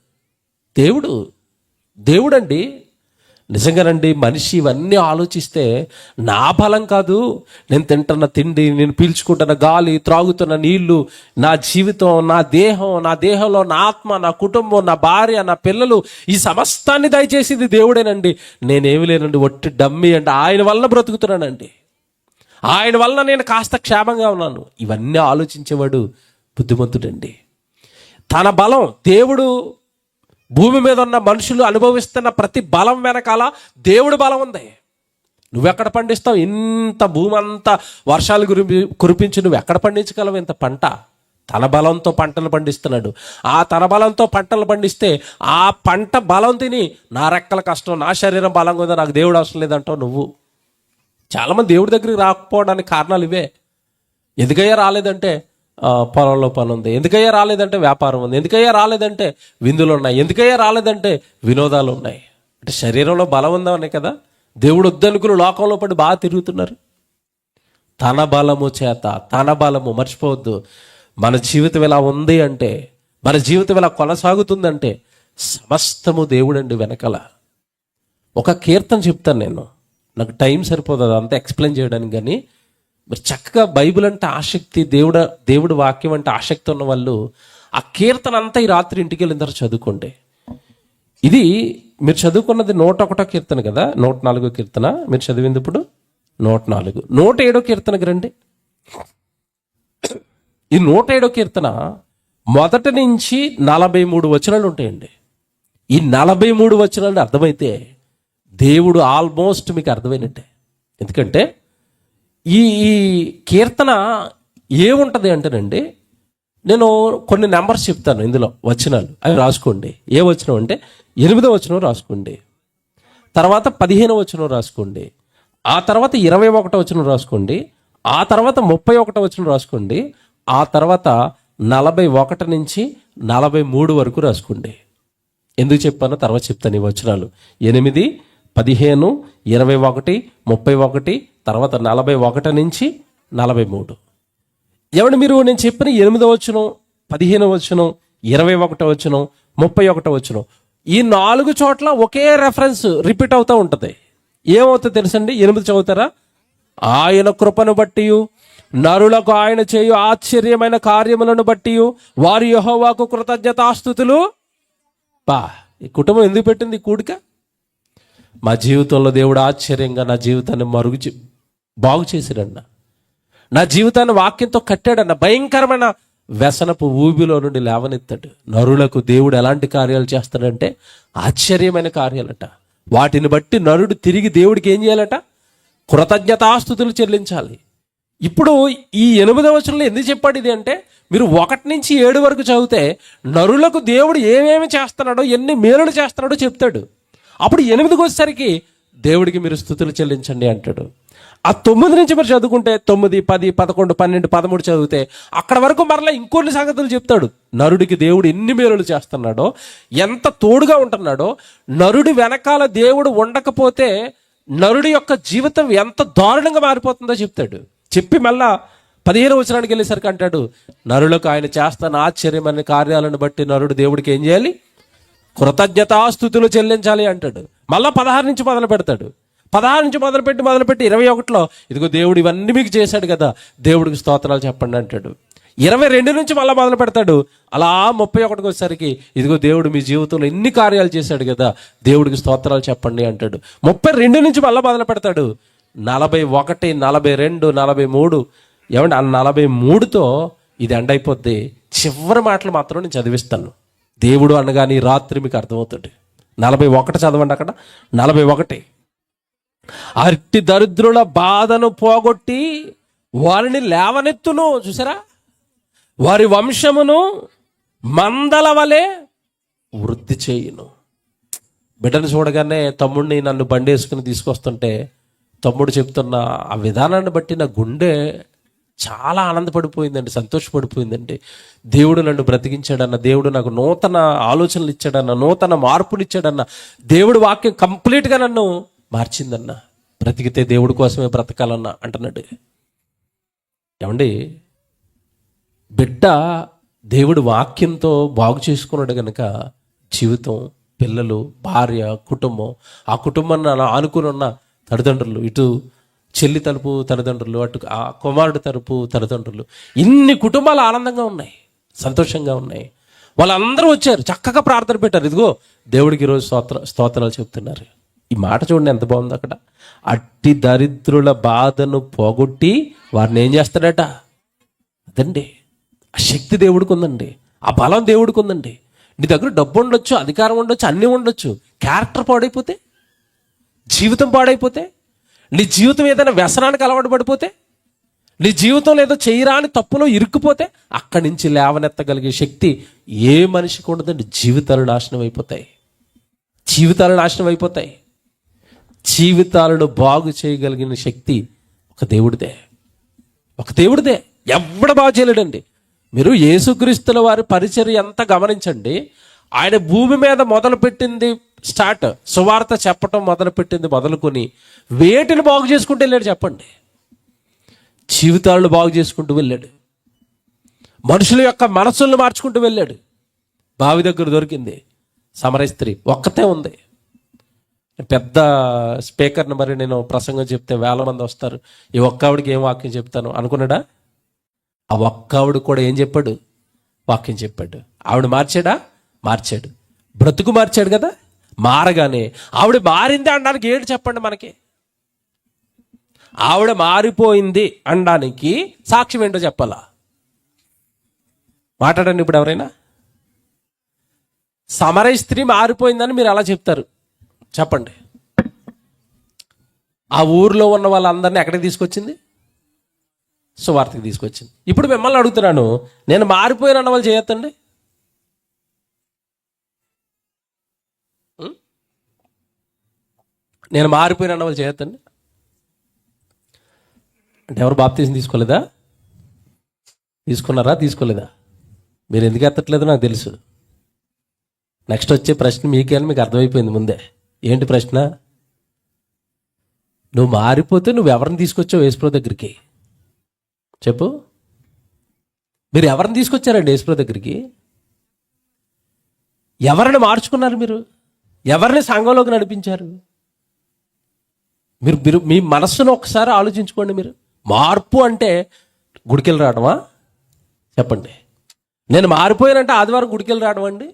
దేవుడండి. నిజంగానండి, మనిషి ఇవన్నీ ఆలోచిస్తే నా బలం కాదు, నేను తింటున్న తిండి, నేను పీల్చుకుంటున్న గాలి, త్రాగుతున్న నీళ్లు, నా జీవితం, నా దేహంలో నా ఆత్మ, నా కుటుంబం, నా భార్య, నా పిల్లలు, ఈ సమస్తాన్ని దయచేసింది దేవుడేనండి. నేనేమి లేనండి, ఒట్టి డమ్మి అంటే ఆయన వల్ల బ్రతుకుతున్నానండి. ఆయన వల్ల నేను కాస్త క్షేమంగా ఉన్నాను. ఇవన్నీ ఆలోచించేవాడు బుద్ధిమంతుడండి. తన బలం, దేవుడు భూమి మీద ఉన్న మనుషులు అనుభవిస్తున్న ప్రతి బలం వెనకాల దేవుడి బలం ఉంది. నువ్వెక్కడ పండిస్తావు? ఇంత భూమి అంతా వర్షాలు కురిపించి నువ్వు ఎక్కడ పండించగలవు ఇంత పంట? తన బలంతో పంటలు పండిస్తున్నాడు. ఆ తన బలంతో పంటలు పండిస్తే ఆ పంట బలం తిని నా రెక్కల కష్టం, నా శరీరం బలంగా ఉందో, నాకు దేవుడు అవసరం లేదంటావు నువ్వు. చాలామంది దేవుడి దగ్గరికి రాకపోవడానికి కారణాలు ఇవే. ఎందుకయ్యా రాలేదంటే పొలంలో పని ఉంది, ఎందుకయ్యా రాలేదంటే వ్యాపారం ఉంది, ఎందుకయ్యా రాలేదంటే విందులు ఉన్నాయి, ఎందుకయ్యా రాలేదంటే వినోదాలు ఉన్నాయి. అంటే శరీరంలో బలం ఉందామనే కదా దేవుడు వద్దనుకుని లోకంలో పడి బాగా తిరుగుతున్నారు. తన బలము చేత, తన బలము మర్చిపోవద్దు. మన జీవితం ఎలా ఉంది అంటే, మన జీవితం ఎలా కొనసాగుతుందంటే సమస్తము దేవుడండి వెనకాల. ఒక కీర్తన చెప్తాను నేను, నాకు టైం సరిపోతుంది అదంతా ఎక్స్ప్లెయిన్ చేయడానికి. కానీ మరి చక్కగా బైబిల్ అంటే ఆసక్తి, దేవుడు వాక్యం అంటే ఆసక్తి ఉన్న వాళ్ళు ఆ కీర్తన అంతా ఈ రాత్రి ఇంటికి వెళ్ళిన తర్వాత చదువుకోండి. ఇది మీరు చదువుకున్నది 101 కీర్తన కదా, 104 కీర్తన మీరు చదివింది ఇప్పుడు 104. 107 కీర్తనకి రండి. ఈ 107 కీర్తన మొదటి నుంచి 43 వచనాలు ఉంటాయండి. ఈ 43 వచనాలు అర్థమైతే దేవుడు ఆల్మోస్ట్ మీకు అర్థమైనట్టే. ఎందుకంటే ఈ కీర్తన ఏముంటుంది అంటేనండి, నేను కొన్ని నెంబర్స్ చెప్తాను ఇందులో, వచనాలు అవి రాసుకోండి. ఏ వచనం అంటే 8వ వచనం రాసుకోండి, తర్వాత 15వ వచనం రాసుకోండి, ఆ తర్వాత 21వ వచనం రాసుకోండి, ఆ తర్వాత 31వ వచనం రాసుకోండి, ఆ తర్వాత 41 నుంచి 43 వరకు రాసుకోండి. ఎందుకు చెప్పానో తర్వాత చెప్తాను. ఈ వచనాలు 8, 15, 21, 31, తర్వాత 41 నుంచి 43. ఏమంటే మీరు నేను చెప్పిన 8వ వచనం, 15వ వచనం, 21వ వచనం, 31వ వచనం, ఈ 4 చోట్ల ఒకే రెఫరెన్స్ రిపీట్ అవుతూ ఉంటుంది. ఏమవుతుంది తెలుసండి? 8 చదువుతారా? ఆయన కృపను బట్టి నరులకు ఆయన చేయు ఆశ్చర్యమైన కార్యములను బట్టి వారి యెహోవాకు కృతజ్ఞతాస్తుతులు. ఈ కుటుంబం ఎందుకు పెట్టింది ఈ కూడిక? మా జీవితంలో దేవుడు ఆశ్చర్యంగా నా జీవితాన్ని బాగు చేశాడన్న, నా జీవితాన్ని వాక్యంతో కట్టాడన్న, భయంకరమైన వ్యసనపు ఊబిలో నుండి లేవనెత్తాడు. నరులకు దేవుడు ఎలాంటి కార్యాలు చేస్తాడంటే ఆశ్చర్యమైన కార్యాలట. వాటిని బట్టి నరుడు తిరిగి దేవుడికి ఏం చేయాలట? కృతజ్ఞతాస్తుతులు చెల్లించాలి. ఇప్పుడు ఈ 8వ వచనంలో ఎందుకు చెప్పాడు ఇది అంటే, మీరు 1 నుంచి 7 వరకు చదివితే నరులకు దేవుడు ఏమేమి చేస్తున్నాడో, ఎన్ని మేలులు చేస్తున్నాడో చెప్తాడు. అప్పుడు 8కి వచ్చేసరికి దేవుడికి మీరు స్తుతులు చెల్లించండి అంటాడు. ఆ 9 నుంచి మీరు చదువుకుంటే 9, 10, 11, 12, 13 చదివితే అక్కడ వరకు మరలా ఇంకొన్ని సంగతులు చెప్తాడు. నరుడికి దేవుడు ఎన్ని మేలులు చేస్తున్నాడో, ఎంత తోడుగా ఉంటున్నాడో, నరుడి వెనకాల దేవుడు ఉండకపోతే నరుడి యొక్క జీవితం ఎంత దారుణంగా మారిపోతుందో చెప్తాడు. చెప్పి మళ్ళా 15వ వచనానికి వెళ్ళేసరికి అంటాడు, నరులకు ఆయన చేస్తున్న ఆశ్చర్యమైన కార్యాలను బట్టి నరుడు దేవుడికి ఏం చేయాలి? కృతజ్ఞతాస్తుతులు చెల్లించాలి అంటాడు. మళ్ళా 16 నుంచి మొదలు పెడతాడు. 16 నుంచి మొదలుపెట్టి 21లో ఇదిగో దేవుడు ఇవన్నీ మీకు చేశాడు కదా, దేవుడికి స్తోత్రాలు చెప్పండి అంటాడు. 22 నుంచి మళ్ళీ మొదలు పెడతాడు. అలా 31కి వచ్చేసరికి ఇదిగో దేవుడు మీ జీవితంలో ఎన్ని కార్యాలు చేశాడు కదా, దేవుడికి స్తోత్రాలు చెప్పండి అంటాడు. 32 నుంచి మళ్ళీ మొదలు పెడతాడు. 41, 42, 43. ఏమంటే ఆ 43తో ఇది ఎండ్ అయిపోద్ది. చివరి మాటలు మాత్రం నేను చదివిస్తాను. దేవుడు అనగానే రాత్రి మీకు అర్థమవుతుంది. 41 చదవండి అక్కడ. 41, అట్టి దరిద్రుల బాధను పోగొట్టి వారిని లేవనెత్తును. చూసారా? వారి వంశమును మందల వలె వృద్ధి చేయును. బిడ్డను చూడగానే తమ్ముడిని నన్ను బండి వేసుకుని తీసుకొస్తుంటే తమ్ముడు చెప్తున్న ఆ విధానాన్ని బట్టి నా గుండె చాలా ఆనందపడిపోయిందండి, సంతోషపడిపోయిందండి. దేవుడు నన్ను బ్రతికించాడన్న, దేవుడు నాకు నూతన ఆలోచనలు ఇచ్చాడన్న, నూతన మార్పులు ఇచ్చాడన్న, దేవుడు వాక్యం కంప్లీట్గా నన్ను మార్చిందన్న, బ్రతికితే దేవుడి కోసమే బ్రతకాలన్న అంటున్నాడు. ఏమండి, బిడ్డ దేవుడు వాక్యంతో బాగు చేసుకున్నాడు కనుక జీవితం, పిల్లలు, భార్య, కుటుంబం, ఆ కుటుంబాన్ని అలా ఆనుకుని ఉన్న తల్లిదండ్రులు, ఇటు చెల్లి తరపు తల్లిదండ్రులు, అటు ఆ కుమారుడు తరపు తల్లిదండ్రులు, ఇన్ని కుటుంబాలు ఆనందంగా ఉన్నాయి, సంతోషంగా ఉన్నాయి. వాళ్ళందరూ వచ్చారు, చక్కగా ప్రార్థన పెట్టారు. ఇదిగో దేవుడికి ఈరోజు స్తోత్రాలు చెప్తున్నారు. ఈ మాట చూడండి ఎంత బాగుంది అక్కడ. అట్టి దరిద్రుల బాధను పోగొట్టి వారిని ఏం చేస్తాడట? అదండి, ఆ శక్తి దేవుడికి ఉందండి, ఆ బలం దేవుడికి ఉందండి. నీ దగ్గర డబ్బు ఉండొచ్చు, అధికారం ఉండొచ్చు, అన్నీ ఉండొచ్చు, క్యారెక్టర్ పాడైపోతే, జీవితం పాడైపోతే, నీ జీవితం ఏదైనా వ్యసనానికి అలవాటు పడిపోతే, నీ జీవితంలో ఏదో చేయరాని తప్పులో ఇరుక్కుపోతే అక్కడి నుంచి లేవనెత్తగలిగే శక్తి ఏ మనిషికి ఉండదండి. జీవితాలు నాశనం అయిపోతాయి. జీవితాలు నాశనం అయిపోతాయి. జీవితాలను బాగు చేయగలిగిన శక్తి ఒక దేవుడిదే. ఒక దేవుడిదే. ఎవడు బాగు చేయలేడండి. మీరు యేసుక్రీస్తుల వారి పరిచర్య ఎంత గమనించండి. ఆయన భూమి మీద మొదలుపెట్టింది స్టార్ట్, సువార్త చెప్పటం మొదలుపెట్టింది మొదలుకొని వేటిని బాగు చేసుకుంటూ వెళ్ళాడు చెప్పండి? జీవితాలను బాగు చేసుకుంటూ వెళ్ళాడు. మనుషుల యొక్క మనసులను మార్చుకుంటూ వెళ్ళాడు. బావి దగ్గర దొరికింది సమరయ స్త్రీ ఒక్కతే ఉంది. పెద్ద స్పీకర్ని మరి నేను ప్రసంగం చెప్తే 1000 మంది వస్తారు, ఈ ఒక్కావిడికి ఏం వాక్యం చెప్తాను అనుకున్నాడా? ఆ ఒక్కావిడ కూడా ఏం చెప్పాడు? వాక్యం చెప్పాడు. ఆవిడ మార్చాడా? మార్చాడు. బ్రతుకు మార్చాడు కదా. మారగానే ఆవిడ మారింది అనడానికి ఏంటి చెప్పండి మనకి? ఆవిడ మారిపోయింది అనడానికి సాక్ష్యం ఏంటో చెప్పాలా? మాట్లాడండి ఇప్పుడు ఎవరైనా. సమరయ స్త్రీ మారిపోయిందని మీరు ఎలా చెప్తారు చెప్పండి? ఆ ఊర్లో ఉన్న వాళ్ళందరినీ ఎక్కడికి తీసుకొచ్చింది? సువార్తకి తీసుకొచ్చింది. ఇప్పుడు మిమ్మల్ని అడుగుతున్నాను, నేను మారిపోయిన అన్న వాళ్ళు చేయొద్దండి? నేను మారిపోయిన అన్న వాళ్ళు చేయొద్దండి? అంటే ఎవరు బాప్తీసం తీసుకోలేదా? తీసుకున్నారా? తీసుకోలేదా? మీరు ఎందుకు ఎత్తట్లేదు నాకు తెలుసు. నెక్స్ట్ వచ్చే ప్రశ్న మీకే అని మీకు అర్థమైపోయింది ముందే. ఏంటి ప్రశ్న? నువ్వు మారిపోతే నువ్వు ఎవరిని తీసుకొచ్చావు యేసుప్రభు దగ్గరికి చెప్పు? మీరు ఎవరిని తీసుకొచ్చారండి యేసుప్రభు దగ్గరికి? ఎవరిని మార్చుకున్నారు మీరు? ఎవరిని సంఘంలోకి నడిపించారు? మీరు మీ మనస్సును ఒకసారి ఆలోచించుకోండి. మీరు మార్పు అంటే గుడికెళ్ళి రావడమా చెప్పండి? నేను మారిపోయానంటే ఆదివారం గుడికెళ్ళి రావడం అండి?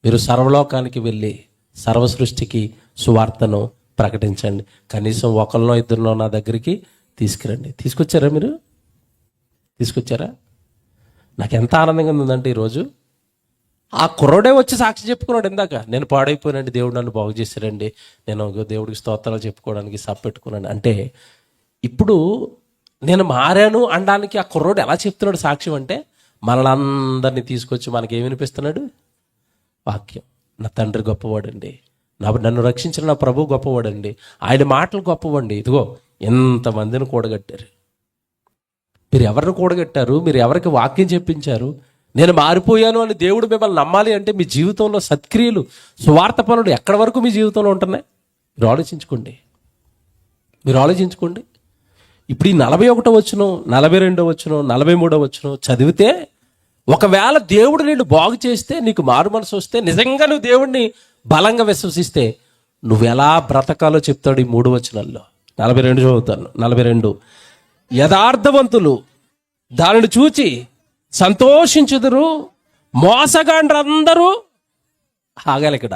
మీరు సర్వలోకానికి వెళ్ళి సర్వ సృష్టికి సువార్తను ప్రకటించండి. కనీసం ఒకరినో ఇద్దరినో నా దగ్గరికి తీసుకురండి. తీసుకొచ్చారా మీరు? తీసుకొచ్చారా? నాకు ఎంత ఆనందంగా ఉందంటే ఈరోజు ఆ కుర్రోడే వచ్చి సాక్షి చెప్పుకున్నాడు ఇందాక, నేను పాడైపోయానండి, దేవుడు నన్ను బాగు చేశారండి, నేను దేవుడికి స్తోత్రాలు చెప్పుకోవడానికి పెట్టుకున్నాను అంటే. ఇప్పుడు నేను మారాను అనడానికి ఆ కుర్రోడు ఎలా చెప్తున్నాడు సాక్ష్యం అంటే, మనలందరినీ తీసుకొచ్చి మనకి ఏమి వినిపిస్తున్నాడు? వాక్యం. నా తండ్రి గొప్పవాడండి, నన్ను రక్షించిన నా ప్రభు గొప్పవాడండి, ఆయన మాటలు గొప్పవండి. ఇదిగో ఎంతమందిని కూడగట్టారు. మీరు ఎవరిని కూడగట్టారు? మీరు ఎవరికి వాక్యం చెప్పించారు? నేను మారిపోయాను అని దేవుడు మిమ్మల్ని నమ్మాలి అంటే మీ జీవితంలో సత్క్రియలు, సువార్త పనులు ఎక్కడి వరకు మీ జీవితంలో ఉంటున్నాయి? మీరు ఆలోచించుకోండి. మీరు ఆలోచించుకోండి. ఇప్పుడు ఈ 41వ వచనం, 42వ వచనం, 43వ వచనం చదివితే, ఒకవేళ దేవుడు నిన్ను బాగు చేస్తే, నీకు మారు మనసు వస్తే, నిజంగా నువ్వు దేవుడిని బలంగా విశ్వసిస్తే నువ్వు ఎలా బ్రతకాలో చెప్తాడు ఈ 3 వచనాల్లో. 42 చదువుతాను. 42 యథార్థవంతులు దానిని చూచి సంతోషించుదురు, మోసగాండ్రందరూ ఆగాలి. ఇక్కడ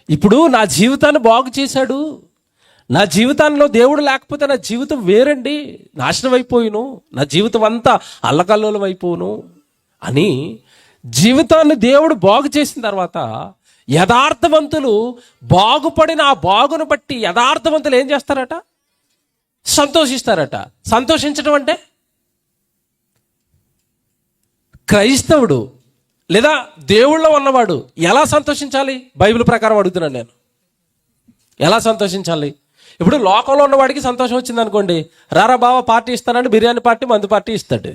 ఇప్పుడు నా జీవితాన్ని బాగు చేశాడు, నా జీవితాల్లో దేవుడు లేకపోతే నా జీవితం వేరండి, నాశనం అయిపోయిను, నా జీవితం అంతా అల్లకల్లోలం అయిపోను అని జీవితాన్ని దేవుడు బాగు చేసిన తర్వాత యథార్థవంతులు బాగుపడిన ఆ బాగును బట్టి యథార్థవంతులు ఏం చేస్తారట? సంతోషిస్తారట. సంతోషించడం అంటే క్రైస్తవుడు లేదా దేవుళ్ళో ఉన్నవాడు ఎలా సంతోషించాలి? బైబిల్ ప్రకారం అడుగుతున్నాను నేను. ఎలా సంతోషించాలి? ఇప్పుడు లోకంలో ఉన్నవాడికి సంతోషం వచ్చింది అనుకోండి, రారా బావ పార్టీ ఇస్తానంటే బిర్యానీ పార్టీ, మందు పార్టీ ఇస్తాడు,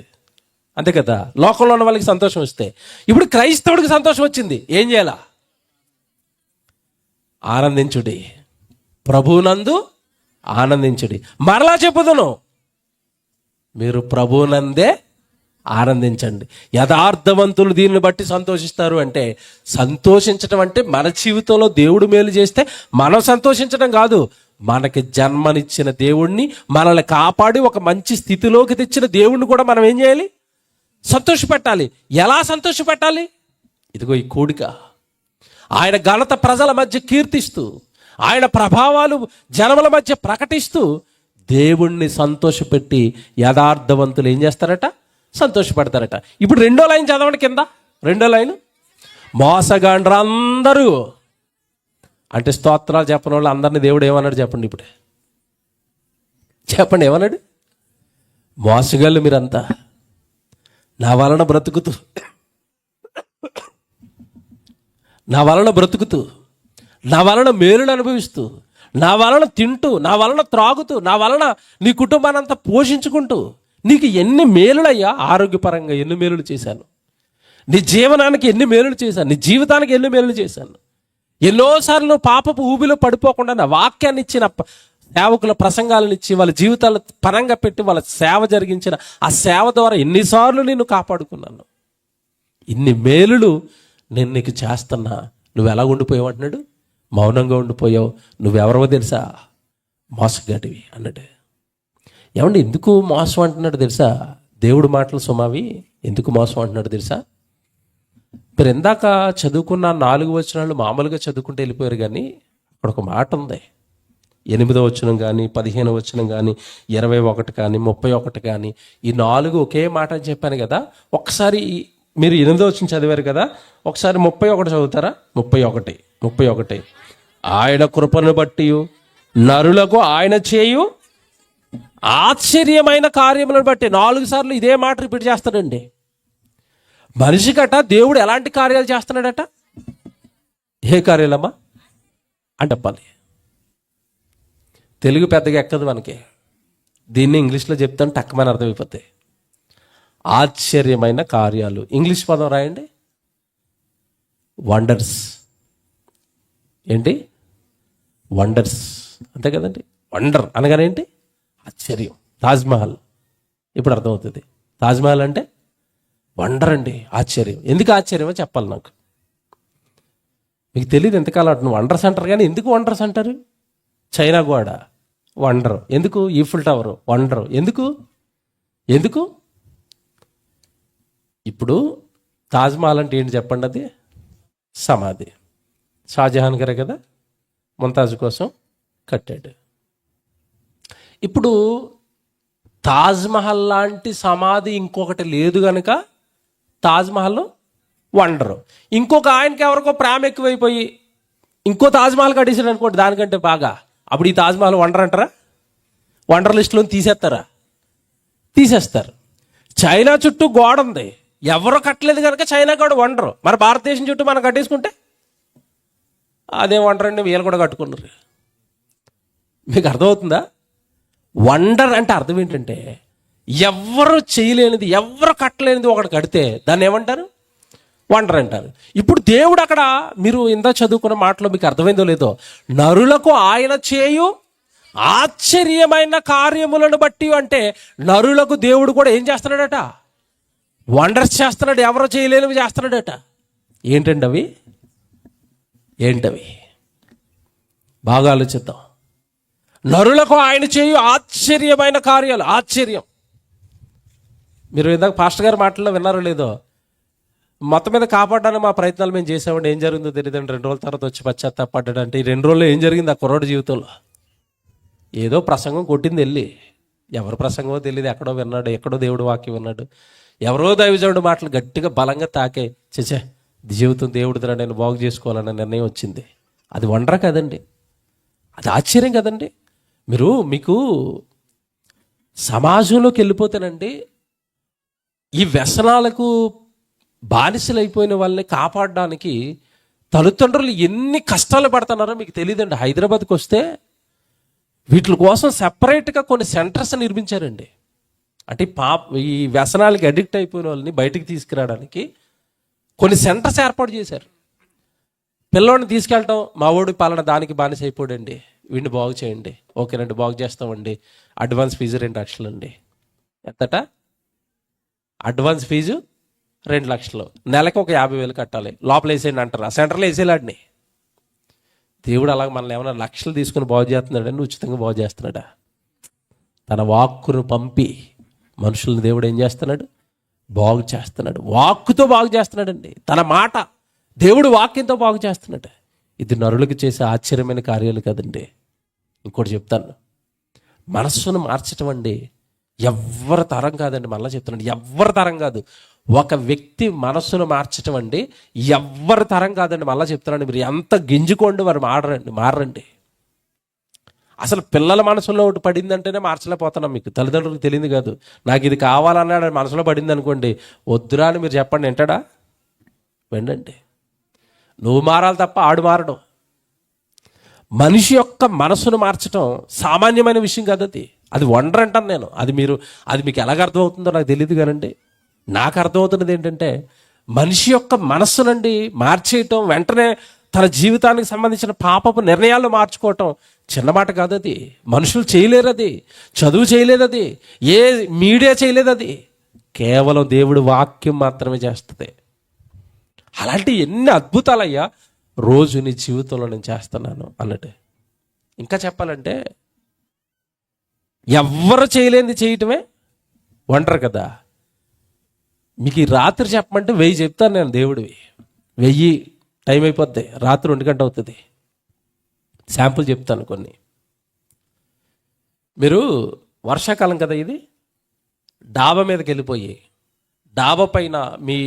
అంతే కదా. లోకంలో ఉన్న వాళ్ళకి సంతోషం వస్తే, ఇప్పుడు క్రైస్తవుడికి సంతోషం వచ్చింది, ఏం చేయాలా? ఆనందించుడి, ప్రభువునందు ఆనందించుడి. మరలా చెప్పుదును, మీరు ప్రభువునందే ఆనందించండి. యథార్థవంతులు దీన్ని బట్టి సంతోషిస్తారు అంటే, సంతోషించడం అంటే మన జీవితంలో దేవుడు మేలు చేస్తే మనం సంతోషించడం కాదు, మనకి జన్మనిచ్చిన దేవుణ్ణి, మనల్ని కాపాడి ఒక మంచి స్థితిలోకి తెచ్చిన దేవుణ్ణి కూడా మనం ఏం చేయాలి? సంతోషపెట్టాలి. ఎలా సంతోషపెట్టాలి? ఇదిగో ఈ కూడిక, ఆయన ఘనత ప్రజల మధ్య కీర్తిస్తూ, ఆయన ప్రభావాలు జనముల మధ్య ప్రకటిస్తూ దేవుణ్ణి సంతోషపెట్టి యథార్థవంతులు ఏం చేస్తారట? సంతోషపడతారట. ఇప్పుడు 2వ లైన్ చదవండి కింద. 2వ లైన్, మోసగాండ్రందరూ అంటే స్తోత్రాలు చెప్పని వాళ్ళు అందరినీ దేవుడు ఏమన్నాడు చెప్పండి ఇప్పుడే, చెప్పండి ఏమన్నాడు? మోసగాళ్ళు మీరంతా, నా వలన బ్రతుకుతూ నా వలన మేలును అనుభవిస్తూ, నా వలన తింటూ, నా వలన త్రాగుతూ, నా వలన నీ కుటుంబాన్ని అంతా పోషించుకుంటూ నీకు ఎన్ని మేలులయ్యా, ఆరోగ్యపరంగా ఎన్ని మేలులు చేశాను, నీ జీవనానికి ఎన్ని మేలులు చేశాను, నీ జీవితానికి ఎన్ని మేలులు చేశాను. ఎన్నోసార్లు పాపపు ఊబిలో పడిపోకుండా నా వాక్యాన్ని ఇచ్చిన సేవకుల ప్రసంగాలను ఇచ్చి వాళ్ళ జీవితాలు పరంగా పెట్టి వాళ్ళ సేవ జరిగించిన ఆ సేవ ద్వారా ఎన్నిసార్లు నిన్ను కాపాడుకున్నాను. ఇన్ని మేలులు నేను నీకు చేస్తున్నా, నువ్వు ఎలా ఉండిపోయావు అంటున్నాడు? మౌనంగా ఉండిపోయావు. నువ్వెవరో తెలుసా? మోసగాడివి అన్నాడు. ఏమండి ఎందుకు మోసం అంటున్నాడు తెలుసా? దేవుడు మాటలు సుమావి ఎందుకు మోసం అంటున్నాడు తెలుసా? మీరు ఇందాక చదువుకున్న 4 వచనాలు మామూలుగా చదువుకుంటూ వెళ్ళిపోయారు, కానీ అక్కడ ఒక మాట ఉంది. 8వ వచనం కానీ 15వ వచనం కానీ 21 కానీ 31 కానీ ఈ 4 ఒకే మాట అని చెప్పాను కదా. ఒకసారి మీరు 8వ వచనం చదివారు కదా, ఒకసారి 31 చదువుతారా? 31 ఆయన కృపను బట్టి నరులకు ఆయన చేయు ఆశ్చర్యమైన కార్యములను బట్టి. 4 సార్లు ఇదే మాట రిపీట్ చేస్తాడండి. మనిషికట దేవుడు ఎలాంటి కార్యాలు చేస్తున్నాడట? ఏ కార్యాలమ్మా అంటే చెప్పాలి, తెలుగు పెద్దగా ఎక్కదు మనకి. దీన్ని ఇంగ్లీష్లో చెప్తాను, టక్కమని అర్థమైపోతాయి. ఆశ్చర్యమైన కార్యాలు. ఇంగ్లీష్ పదం రాయండి, వండర్స్. ఏంటి? వండర్స్, అంతే కదండి. వండర్ అనగానే ఏంటి? ఆశ్చర్యం. తాజ్మహల్ ఇప్పుడు అర్థమవుతుంది. తాజ్మహల్ అంటే వండర్ అండి, ఆశ్చర్యం. ఎందుకు ఆశ్చర్యమో చెప్పాలి నాకు. మీకు తెలియదు ఎంతకాలం అంటున్నాను వండర్స్ అంటారు, కానీ ఎందుకు వండర్స్ అంటారు? చైనా గోడ వండర్ ఎందుకు? ఈఫిల్ టవర్ వండర్ ఎందుకు? ఇప్పుడు తాజ్మహల్ అంటే ఏంటి చెప్పండి? అది సమాధి. షాజహాన్ గారే కదా ముంతాజ్ కోసం కట్టాడు. ఇప్పుడు తాజ్మహల్ లాంటి సమాధి ఇంకొకటి లేదు కనుక తాజ్మహల్ వండరు. ఇంకొక ఆయనకి ఎవరికో ప్రేమ ఎక్కువైపోయి ఇంకో తాజ్మహల్ కట్టేసాడు అనుకోండి, దానికంటే బాగా, అప్పుడు ఈ తాజ్మహల్ వండర్ అంటారా? వండర్ లిస్టులో తీసేస్తారు. చైనా చుట్టూ గోడ ఉంది, ఎవరో కట్టలేదు కనుక చైనా గోడ వండరు. మరి భారతదేశం చుట్టూ మనం కట్టేసుకుంటే అదే వండర్ అండి, వీళ్ళు కూడా కట్టుకున్నారు. మీకు అర్థమవుతుందా? వండర్ అంటే అర్థం ఏంటంటే ఎవరు చేయలేనిది, ఎవరు కట్టలేనిది ఒకటి కడితే దాన్ని ఏమంటారు? వండర్ అంటారు. ఇప్పుడు దేవుడు అక్కడ, మీరు ఇందా చదువుకున్న మాటలో మీకు అర్థమైందో లేదో, నరులకు ఆయన చేయు ఆశ్చర్యమైన కార్యములను బట్టి అంటే నరులకు దేవుడు కూడా ఏం చేస్తున్నాడట? వండర్స్ చేస్తున్నాడు, ఎవరో చేయలేనివి చేస్తున్నాడట. ఏంటండి అవి? బాగా ఆలోచిద్దాం. నరులకు ఆయన చేయు ఆశ్చర్యమైన కార్యాలు. ఆశ్చర్యం. మీరు ఇందాక పాస్టర్ గారి మాటల్లో విన్నారో లేదో, మొత్తం మీద కాపాడడానికి మా ప్రయత్నాలు మేము చేసామండి, ఏం జరిగిందో తెలియదండి. 2 రోజుల తర్వాత వచ్చి పశ్చాత్తాపడ్డాడంటే ఈ 2 రోజుల్లో ఏం జరిగింది ఆ కుర్రోడి జీవితంలో? ఏదో ప్రసంగం కొట్టింది వెళ్ళి, ఎవరు ప్రసంగమో తెలియదు, ఎక్కడో విన్నాడు, ఎక్కడో దేవుడు వాక్యం విన్నాడు, ఎవరో దైవజనుడు మాటలు గట్టిగా బలంగా తాకే చేసే జీవితం దేవుడు నేను బాగు చేసుకోవాలన్న నిర్ణయం వచ్చింది. అది వండర కదండి, అది ఆశ్చర్యం కదండి. మీకు సమాజంలోకి వెళ్ళిపోతేనండి ఈ వ్యసనాలకు బానిసలైపోయిన వాళ్ళని కాపాడడానికి తల్లిదండ్రులు ఎన్ని కష్టాలు పడుతున్నారో మీకు తెలియదండి. హైదరాబాద్కి వస్తే వీటి కోసం సెపరేట్గా కొన్ని సెంటర్స్ నిర్మించారండి. అంటే ఈ వ్యసనాలకి అడిక్ట్ అయిపోయిన వాళ్ళని బయటికి తీసుకురావడానికి కొన్ని సెంటర్స్ ఏర్పాటు చేశారు. పిల్లోడిని తీసుకెళ్ళటం, మా వాడు పాలన దానికి బానిస అయిపోడండి, వీడిని బాగు చేయండి, ఓకేనండి బాగు చేస్తామండి, అడ్వాన్స్ ఫీజు 2 లక్షలు అండి. ఎంతట? అడ్వాన్స్ ఫీజు 2 లక్షలు, నెలకు ఒక 50,000 కట్టాలి, లోపల వేసేయండి అంటారు. ఆ సెంటర్లో వేసేలాడిని. దేవుడు అలాగే మనల్ని ఏమైనా లక్షలు తీసుకుని బాగు చేస్తున్నాడని ఉచితంగా బాగు చేస్తున్నాడా? తన వాక్కును పంపి మనుషులను దేవుడు ఏం చేస్తున్నాడు? బాగు చేస్తున్నాడు. వాక్కుతో బాగు చేస్తున్నాడండి. తన మాట, దేవుడు వాక్యంతో బాగు చేస్తున్నాడు. ఇది నరులకు చేసే ఆశ్చర్యమైన కార్యాలు కదండి. ఇంకోటి చెప్తాను, మనస్సును మార్చటం అండి ఎవ్వరి తరం కాదండి. మళ్ళీ చెప్తున్నాడు, ఎవ్వరి తరం కాదు. ఒక వ్యక్తి మనస్సును మార్చటం అండి ఎవ్వరి తరం కాదండి. మళ్ళీ చెప్తానండి, మీరు ఎంత గింజుకోండి వారు మారండి. అసలు పిల్లల మనసులో ఒకటి పడిందంటేనే మార్చలేకపోతున్నాం. మీకు తల్లిదండ్రులకు తెలియదు కాదు. నాకు ఇది కావాలన్నాడు మనసులో పడింది అనుకోండి, వద్దురా అని మీరు చెప్పండి, వింటాడా? వినండి. నువ్వు మారాలి తప్ప ఆడు మారడం. మనిషి యొక్క మనసును మార్చడం సామాన్యమైన విషయం కాదు. అది వండర్ అంటాను నేను. అది మీకు ఎలాగ అర్థమవుతుందో నాకు తెలియదు కానండి, నాకు అర్థమవుతున్నది ఏంటంటే మనిషి యొక్క మనస్సునండి మార్చేయటం, వెంటనే తన జీవితానికి సంబంధించిన పాపపు నిర్ణయాలు మార్చుకోవటం చిన్న మాట కాదు. అది మనుషులు చేయలేరు, అది చదువు చేయలేదు, అది ఏ మీడియా చేయలేదు, అది కేవలం దేవుడి వాక్యం మాత్రమే చేస్తుంది. అలాంటి ఎన్ని అద్భుతాలయ్యా రోజు నీ జీవితంలో నేను చేస్తున్నాను అన్నట్టు. ఇంకా చెప్పాలంటే ఎవ్వరు చేయలేనిది చేయటమే వండరు కదా. మీకు ఈ రాత్రి చెప్పమంటే 1000 చెప్తాను నేను. దేవుడివి 1000 టైం అయిపోద్ది, రాత్రి 2 గంట అవుతుంది. శాంపుల్ చెప్తాను కొన్ని. మీరు వర్షాకాలం కదా, ఇది డాబా మీదకి వెళ్ళిపోయి డాబా పైన మీ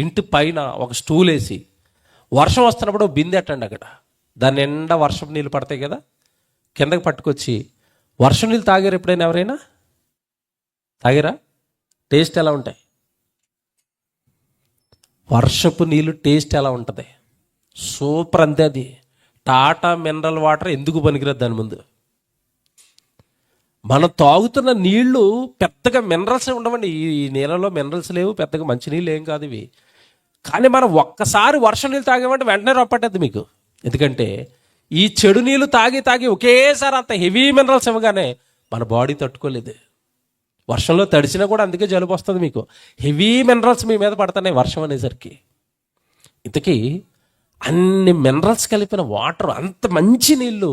ఇంటి పైన ఒక స్టూల్ వేసి వర్షం వస్తున్నప్పుడు బిందె ఎట్టండి అక్కడ. దాని నిండా వర్షపు నీళ్ళు పడతాయి కదా, కిందకి పట్టుకొచ్చి వర్షం నీళ్ళు తాగారు ఎప్పుడైనా? ఎవరైనా తాగారా? టేస్ట్ ఎలా ఉంటాయి? వర్షపు నీళ్ళు టేస్ట్ ఎలా ఉంటుంది? సూపర్. అంతే. అది టాటా మినరల్ వాటర్ ఎందుకు పనికిరాదు దాని ముందు. మనం తాగుతున్న నీళ్లు పెద్దగా మినరల్స్ ఉండవండి. ఈ నీళ్ళలో మినరల్స్ లేవు, పెద్దగా మంచి నీళ్ళు ఏం కాదు ఇవి. కానీ మనం ఒక్కసారి వర్షం నీళ్ళు తాగామంటే వెంటనే రొప్పట్టద్దు మీకు. ఎందుకంటే ఈ చెడు నీళ్ళు తాగి ఒకేసారి అంత హెవీ మినరల్స్ ఇవ్వగానే మన బాడీ తట్టుకోలేదు. వర్షంలో తడిచినా కూడా అందుకే జలుబు వస్తుంది మీకు. హెవీ మినరల్స్ మీ మీద పడుతున్నాయి వర్షం అనేసరికి. ఇంతకీ అన్ని మినరల్స్ కలిపిన వాటర్, అంత మంచి నీళ్ళు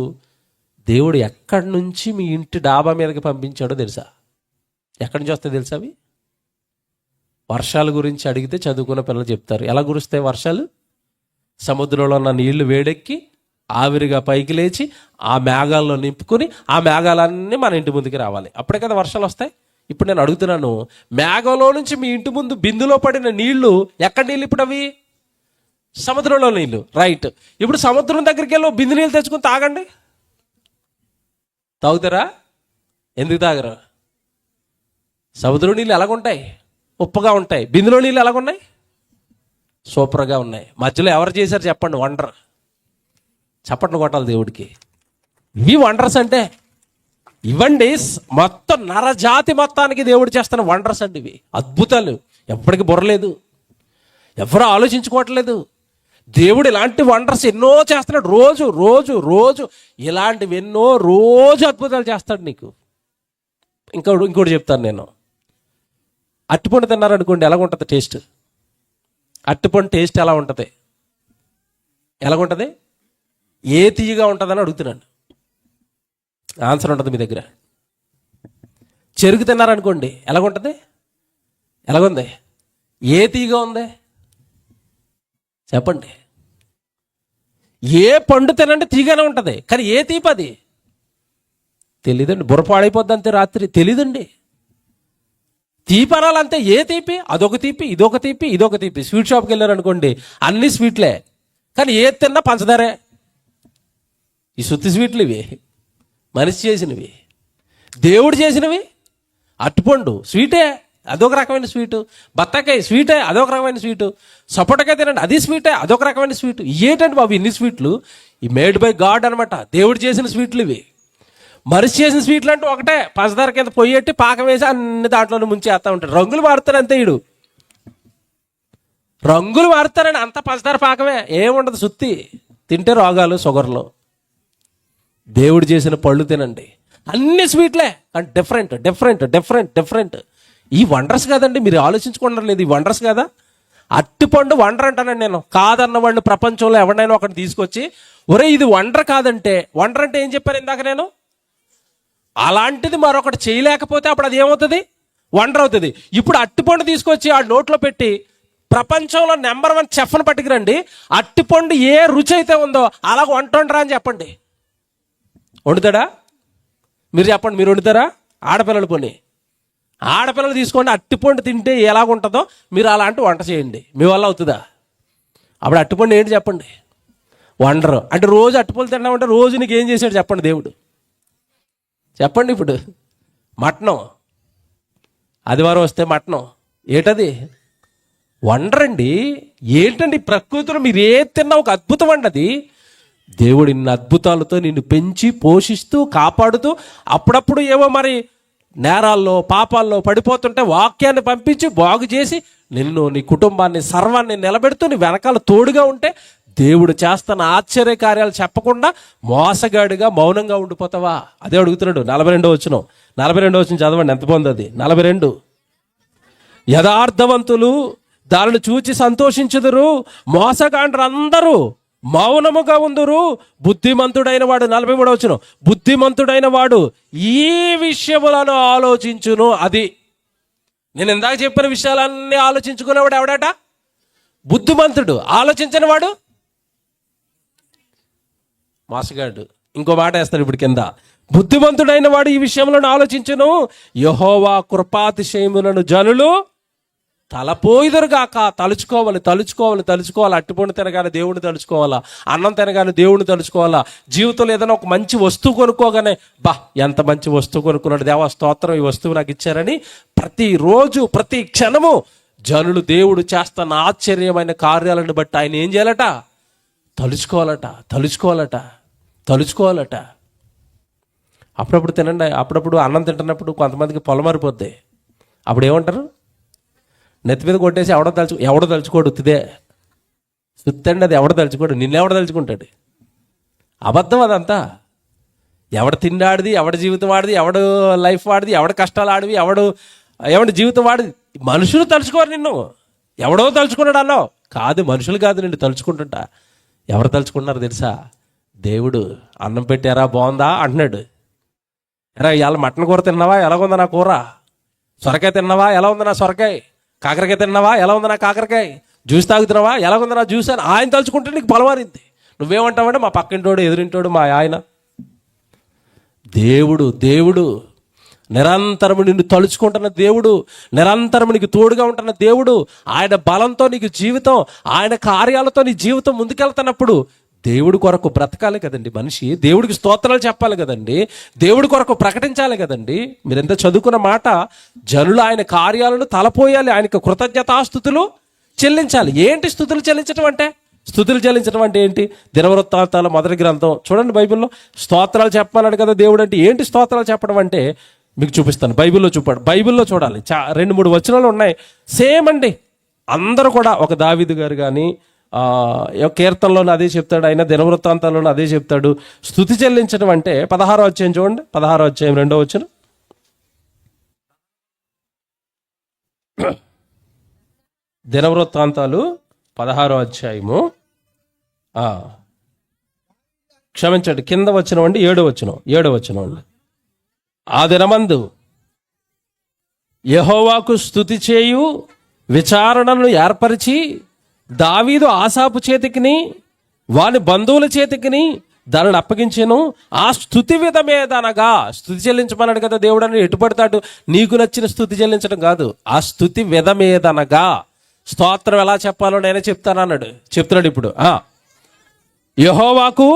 దేవుడు ఎక్కడి నుంచి మీ ఇంటి డాబా మీదకి పంపించాడో తెలుసా? ఎక్కడి నుంచి వస్తాయి తెలుసా అవి? వర్షాల గురించి అడిగితే చదువుకున్న పిల్లలు చెప్తారు. ఎలా కురుస్తాయి వర్షాలు? సముద్రంలో ఉన్న నీళ్లు వేడెక్కి ఆవిరిగా పైకి లేచి ఆ మేఘాల్లో నింపుకొని ఆ మేఘాలన్నీ మన ఇంటి ముందుకి రావాలి, అప్పుడే కదా వర్షాలు వస్తాయి. ఇప్పుడు నేను అడుగుతున్నాను, మేఘంలో నుంచి మీ ఇంటి ముందు బిందులో పడిన నీళ్లు ఎక్కడ నీళ్ళు? ఇప్పుడు అవి సముద్రంలో నీళ్ళు. రైట్. ఇప్పుడు సముద్రం దగ్గరికి వెళ్ళి బిందు నీళ్ళు తెచ్చుకొని తాగండి. తాగుతారా? ఎందుకు తాగరు? సముద్రం నీళ్ళు ఎలాగుంటాయి? ఉప్పుగా ఉంటాయి. బిందులో నీళ్ళు ఎలాగున్నాయి? సూపర్గా ఉన్నాయి. మధ్యలో ఎవరు చేశారు చెప్పండి వండర్? చప్పట్లు కొట్టాలి దేవుడికి. ఇవి వండర్స్ అంటే ఇవ్వండి. మొత్తం నరజాతి మొత్తానికి దేవుడు చేస్తున్న వండర్స్ అండి ఇవి. అద్భుతాలు. ఎప్పటికీ బుర్రలేదు, ఎవరూ ఆలోచించుకోవట్లేదు. దేవుడు ఇలాంటి వండర్స్ ఎన్నో చేస్తున్నాడు. రోజు రోజు రోజు ఇలాంటివి ఎన్నో రోజు అద్భుతాలు చేస్తాడు నీకు. ఇంకోటి చెప్తాను నేను. అరటిపండు తిన్నారనుకోండి, ఎలాగుంటుంది టేస్ట్? అరటిపండు టేస్ట్ ఎలా ఉంటుంది? ఎలాగుంటుంది? ఏ తీయగా ఉంటుందని అడుగుతున్నాను. ఆన్సర్ ఉంటుంది మీ దగ్గర. చెరుకు తిన్నారనుకోండి, ఎలాగుంటుంది? ఎలాగుంది? ఏ తీయగా ఉంది చెప్పండి? ఏ పండు తినండి తీగానే ఉంటుంది, కానీ ఏ తీపి అది తెలీదండి. బుర్ర పాడైపోద్ది అంతే రాత్రి. తెలీదండి. తీపి అనాలంతే. ఏ తీపి? అదొక తీపి, ఇదొక తీపి, ఇదొక తీపి. స్వీట్ షాప్కి వెళ్ళారు అనుకోండి, అన్ని స్వీట్లే, కానీ ఏది తిన్నా పంచదారే. ఈ సుత్తి స్వీట్లు ఇవి మనిషి చేసినవి. దేవుడు చేసినవి అరటిపండు స్వీటే, అదొక రకమైన స్వీటు. బత్తాకాయ స్వీటే, అదొక రకమైన స్వీటు. సపోటాకాయ తినండి, అది స్వీటే, అదొక రకమైన స్వీటు. ఏంటంటే బాబు ఇన్ని స్వీట్లు? ఈ మేడ్ బై గాడ్ అనమాట. దేవుడు చేసిన స్వీట్లు ఇవి. మనిషి చేసిన స్వీట్లు అంటే ఒకటే, పంచదార కింద పొయ్యెట్టి పాకం వేసి అన్ని దాంట్లోనే ముంచేస్తా ఉంటాడు. రంగులు మారుతారు అంతే. ఈడు రంగులు మారుతారని అంత పంచదార పాకమే, ఏముండదు. సుత్తి తింటే రోగాలు, షుగర్లు. దేవుడు చేసిన పళ్ళు తినండి, అన్ని స్వీట్లే, కానీ డిఫరెంట్ డిఫరెంట్ డిఫరెంట్ డిఫరెంట్. ఈ వండర్స్ కాదండి, మీరు ఆలోచించుకుంటారు లేదు? ఈ వండర్స్ కదా. అట్టిపండు వండర్ అంటానండి నేను. కాదన్న వాడిని ప్రపంచంలో ఎవరినైనా ఒకటి తీసుకొచ్చి ఒరే ఇది వండర్ కాదంటే, వండర్ అంటే ఏం చెప్పాను ఇందాక నేను? అలాంటిది మరొకటి చేయలేకపోతే అప్పుడు అది ఏమవుతుంది? వండర్ అవుతుంది. ఇప్పుడు అట్టిపండు తీసుకొచ్చి ఆ నోట్లో పెట్టి ప్రపంచంలో నెంబర్ 1 చెఫ్ని పట్టుకురండి, అట్టిపండు ఏ రుచి అయితే ఉందో అలాగ వంటరా అని చెప్పండి. వండుతాడా? మీరు చెప్పండి, మీరు వండుతారా? ఆడపిల్లలు పోనీ ఆడపిల్లలు తీసుకోండి, అట్టిపండు తింటే ఎలాగుంటుందో మీరు అలాంటి వంట చేయండి, మీ వల్ల అవుతుందా? అప్పుడు అట్టిపండు ఏంటి చెప్పండి? వండరు. అంటే రోజు అట్టిపళ్ళు తిన్నామంటే రోజు నీకు ఏం చేశాడు చెప్పండి దేవుడు? చెప్పండి. ఇప్పుడు మటనం, ఆదివారం వస్తే మటనం, ఏటది? వండరండి. ఏంటండి ప్రకృతిలో మీరు ఏ తిన్నా ఒక అద్భుతం అండి అది. దేవుడు ఇన్ని అద్భుతాలతో నిన్ను పెంచి పోషిస్తూ కాపాడుతూ, అప్పుడప్పుడు ఏవో మరి నేరాల్లో పాపాల్లో పడిపోతుంటే వాక్యాన్ని పంపించి బాగు చేసి నిన్ను, నీ కుటుంబాన్ని, సర్వాన్ని నిలబెడుతూ నీ వెనకాల తోడుగా ఉంటే దేవుడు చేస్తున్న ఆశ్చర్య కార్యాలు చెప్పకుండా మోసగాడిగా మౌనంగా ఉండిపోతావా? అదే అడుగుతున్నాడు. 42వ వచనం చదవండి, ఎంత బాగుంది అది. 42, యథార్థవంతులు దానిని చూచి సంతోషించుదురు, మోసగాండ్రు అందరూ మౌనముగా ఉందురు. బుద్ధిమంతుడైన వాడు, 43వ వచనం, బుద్ధిమంతుడైన వాడు ఈ విషయములను ఆలోచించును. అది నేను ఇందాక చెప్పిన విషయాలన్నీ ఆలోచించుకునేవాడు ఎవడట? బుద్ధిమంతుడు. ఆలోచించని వాడు మోసగాడు. ఇంకో మాట వేస్తాడు ఇప్పుడు కింద, బుద్ధిమంతుడైన వాడు ఈ విషయంలో ఆలోచించును. యెహోవా కృపాతిశయములను జనులు తలపోయిదురుగాక. తలుచుకోవాలి. అట్టిపండు తినగానే దేవుడిని తలుచుకోవాలా, అన్నం తినగానే దేవుడిని తలుచుకోవాలా. జీవితంలో ఏదైనా ఒక మంచి వస్తువు కొనుక్కోగానే బా ఎంత మంచి వస్తువు కొనుక్కున్నాడు, దేవా స్తోత్రం, ఈ వస్తువు నాకు ఇచ్చారని ప్రతిరోజు ప్రతి క్షణము జనులు దేవుడు చేస్తున్న ఆశ్చర్యమైన కార్యాలను బట్టి ఆయన ఏం చేయాలట? తలుచుకోవాలట. అప్పుడప్పుడు తినండి. అప్పుడప్పుడు అన్నం తింటున్నప్పుడు కొంతమందికి పొలమారిపోద్ది. అప్పుడు ఏమంటారు? నెత్తి మీద కొట్టేసి ఎవడో తలుచుకోడు. ఉత్తిదే సుత్తండి అది. ఎవడో తలుచుకోడు. నిన్నెవడో తలుచుకుంటాడు? అబద్ధం అదంతా. ఎవడ తిండాడిది, ఎవడ జీవితం వాడిది, ఎవడు లైఫ్ వాడిది, ఎవడ కష్టాలు ఆడివి, ఎవడి జీవితం వాడిది. మనుషులు తలుచుకోరు నిన్ను. ఎవడో తలుచుకున్నాడు అన్నావు కాదు, మనుషులు కాదు నిన్ను తలుచుకుంటుంటా. ఎవరు తలుచుకున్నారు తెలుసా? దేవుడు. అన్నం పెట్టారా, బాగుందా అంటున్నాడు. ఎరా ఇవాళ మటన్ కూర తిన్నావా, ఎలాగుందా నా కూర? సొరకాయ తిన్నావా, ఎలా ఉంది నా సొరకాయ? కాకరకాయ తిన్నావా, ఎలా ఉంది నా కాకరకాయ? జ్యూస్ తాగుతున్నావా, ఎలా ఉంది నా జ్యూస్ అని ఆయన తలుచుకుంటే నీకు బలవారింది. నువ్వేమంటావంటే మా పక్కింటోడు, ఎదురింటోడు, మా ఆయన. దేవుడు నిరంతరము నిన్ను తలుచుకుంటున్న దేవుడు, నిరంతరము నీకు తోడుగా ఉంటున్న దేవుడు. ఆయన బలంతో నీకు జీవితం, ఆయన కార్యాలతో నీ జీవితం ముందుకెళ్తున్నప్పుడు దేవుడి కొరకు బ్రతకాలి కదండి మనిషి. దేవుడికి స్తోత్రాలు చెప్పాలి కదండి, దేవుడి కొరకు ప్రకటించాలి కదండి. మీరెంత చదువుకున్న మాట, జనులు ఆయన కార్యాలను తలపోయాలి, ఆయనకు కృతజ్ఞతాస్తుతులు చెల్లించాలి. ఏంటి స్తుతులు చెల్లించడం అంటే? స్తుతులు చెల్లించడం అంటే ఏంటి? దినవృత్తాంతాల మొదటి గ్రంథం చూడండి, బైబిల్లో స్తోత్రాలు చెప్పాలన్నాడు కదా దేవుడు. అంటే ఏంటి స్తోత్రాలు చెప్పడం అంటే మీకు చూపిస్తాను. బైబిల్లో చూడాలి. 2-3 వచనాలు ఉన్నాయి, సేమ్ అండి. అందరూ కూడా, ఒక దావీదు గారు కానీ కీర్తనలోనే అదే చెప్తాడు, ఆయన దినవృత్తాంతాల్లోనే అదే చెప్తాడు. స్తుతి చెల్లించడం అంటే 16వ అధ్యాయం చూడండి, 16వ అధ్యాయం 2వ వచనం. దినవృత్తాంతాలు 16వ అధ్యాయము, క్షమించండి, కింద వచనం అండి, 7వ వచనం అండి. ఆ దినమందు యెహోవాకు స్తుతి చేయు విచారణను ఏర్పరిచి దావీదు ఆసాపు చేతికిని వాని బంధువుల చేతికిని దానిని అప్పగించాను. ఆ స్తుతి విధమేదనగా, స్తుతి చెల్లించమన్నాడు కదా దేవుడు అని ఎటు పడతాడు నీకు నచ్చిన స్తుతి చెల్లించడం కాదు. ఆ స్తుతి విధమేదనగా, స్తోత్రం ఎలా చెప్పాలో నేనే చెప్తున్నాడు ఇప్పుడు. యెహోవాకు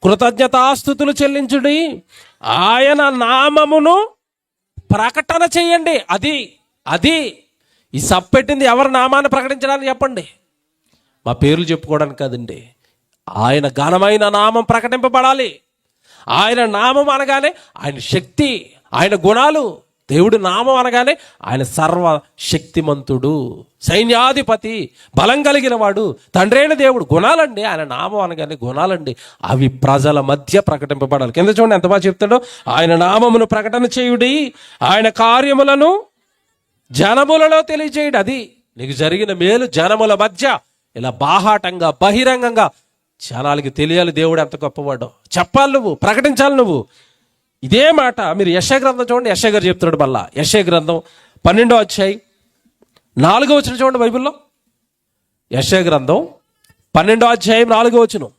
కృతజ్ఞతాస్తుతులు చెల్లించుడి, ఆయన నామమును ప్రకటన చేయండి. అది ఈ సబ్ పెట్టింది ఎవరి నామాన్ని ప్రకటించడానికి చెప్పండి? మా పేర్లు చెప్పుకోవడానికి కాదండి. ఆయన ఘనమైన నామం ప్రకటింపబడాలి. ఆయన నామం అనగానే ఆయన శక్తి, ఆయన గుణాలు. దేవుడి నామం అనగానే ఆయన సర్వశక్తిమంతుడు, సైన్యాధిపతి, బలం కలిగిన వాడు, తండ్రైన దేవుడు. గుణాలండి. ఆయన నామం అనగానే గుణాలండి. అవి ప్రజల మధ్య ప్రకటింపబడాలి. కింద చూడండి ఎంత బాగా చెప్తాడో, ఆయన నామమును ప్రకటన చేయుడి, ఆయన కార్యములను జనములలో తెలియజేయుడు. అది నీకు జరిగిన మేలు జనముల మధ్య ఇలా బాహాటంగా బహిరంగంగా జనాలకి తెలియాలి దేవుడు ఎంత గొప్పవాడో. చెప్పాలి, నువ్వు ప్రకటించాలి. నువ్వు ఇదే మాట మీరు యెషయా గ్రంథం చూడండి, యెషయా గారు చెప్తున్నాడు మళ్ళా. యెషయా గ్రంథం 12వ అధ్యాయం 4వ వచనం చూడండి బైబిల్లో. యెషయా గ్రంథం 12వ అధ్యాయం 4వ వచనం,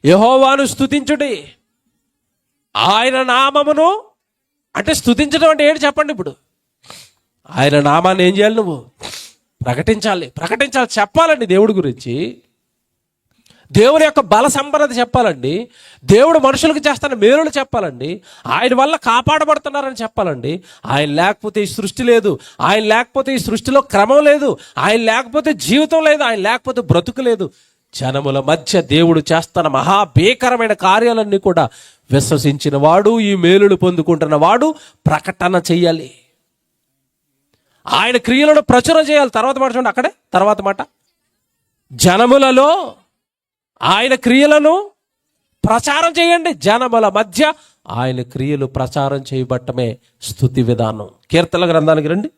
యెహోవాను స్తుతించుడి, ఆయన నామమును. అంటే స్తుతించడం అంటే ఏంటి చెప్పండి ఇప్పుడు? ఆయన నామాన్ని ఏం చేయాలి? నువ్వు ప్రకటించాలి, చెప్పాలండి దేవుడి గురించి. దేవుని యొక్క బల సంపన్నత చెప్పాలండి. దేవుడు మనుషులకు చేస్తున్న మేలులు చెప్పాలండి. ఆయన వల్ల కాపాడబడుతున్నారని చెప్పాలండి. ఆయన లేకపోతే ఈ సృష్టి లేదు, ఆయన లేకపోతే ఈ సృష్టిలో క్రమం లేదు, ఆయన లేకపోతే జీవితం లేదు, ఆయన లేకపోతే బ్రతుకు లేదు. జనముల మధ్య దేవుడు చేస్తున్న మహాభీకరమైన కార్యాలన్నీ కూడా విశ్వసించిన వాడు, ఈ మేలులు పొందుకుంటున్న వాడు ప్రకటన చెయ్యాలి. ఆయన క్రియలను ప్రచురం చేయాలి. తర్వాత మాట చూడండి, అక్కడే తర్వాత మాట, జనములలో ఆయన క్రియలను ప్రచారం చేయండి. జనముల మధ్య ఆయన క్రియలు ప్రచారం చేయబట్టమే స్తుతి విధానం. కీర్తనల గ్రంథానికి రండి.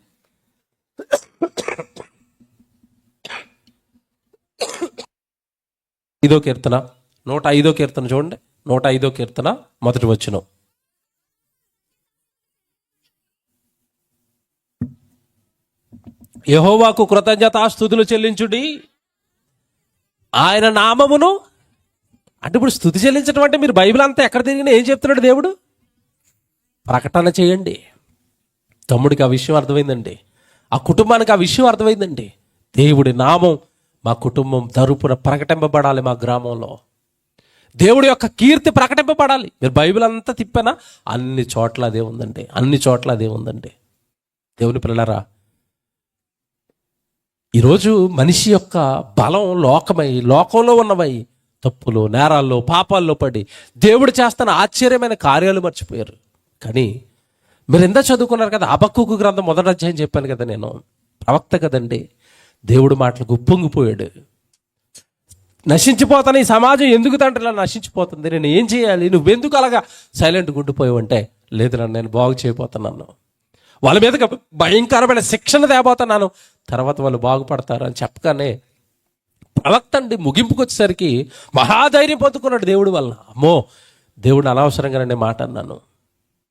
ఐదో కీర్తన, 105వ కీర్తన చూడండి. 105వ కీర్తన మొదటి వచనం. యెహోవాకు కృతజ్ఞతాస్తుతులు చెల్లించుడి, ఆయన నామమును. అంటే ఇప్పుడు స్తుతి చెల్లించడం అంటే మీరు బైబిల్ అంతా ఎక్కడ తిరిగినా ఏం చెప్తున్నాడు దేవుడు? ప్రకటన చేయండి. తమ్ముడికి ఆ విషయం అర్థమైందండి, ఆ కుటుంబానికి ఆ విషయం అర్థమైందండి. దేవుడి నామం మా కుటుంబం తరపున ప్రకటింపబడాలి. మా గ్రామంలో దేవుడి యొక్క కీర్తి ప్రకటింపబడాలి. మీరు బైబిల్ అంతా తిప్పానా అన్ని చోట్ల అదే ఉందండి, అన్ని చోట్ల అదే ఉందండి. దేవుని పిల్లలారా, ఈరోజు మనిషి యొక్క బలం లోకంలో ఉన్నవై తప్పులు, నేరాల్లో, పాపాల్లో పడి దేవుడు చేస్తున్న ఆశ్చర్యమైన కార్యాలు మర్చిపోయారు. కానీ మీరు ఎంత చదువుకున్నారు కదా, హబక్కూకు గ్రంథం 1వ అధ్యాయం చెప్పాను కదా, నేను ప్రవక్త కదండి. దేవుడు మాటలకు ఉప్పొంగిపోయాడు. నశించిపోతాను, ఈ సమాజం ఎందుకు తండ్రి ఇలా నశించిపోతుంది, నేను ఏం చేయాలి, నువ్వెందుకు అలాగా సైలెంట్గా ఉండిపోయావు అంటే, లేదు నన్ను నేను బాగు చేయబోతున్నాను, వాళ్ళ మీద భయంకరమైన శిక్షణ తేబోతున్నాను, తర్వాత వాళ్ళు బాగుపడతారు అని చెప్పగానే ప్రవక్త అండి ముగింపుకు వచ్చేసరికి మహాధైర్యం పొందుకున్నాడు దేవుడి వల్ల. అమ్మో, దేవుడు అనవసరంగా నేను మాట అన్నాను.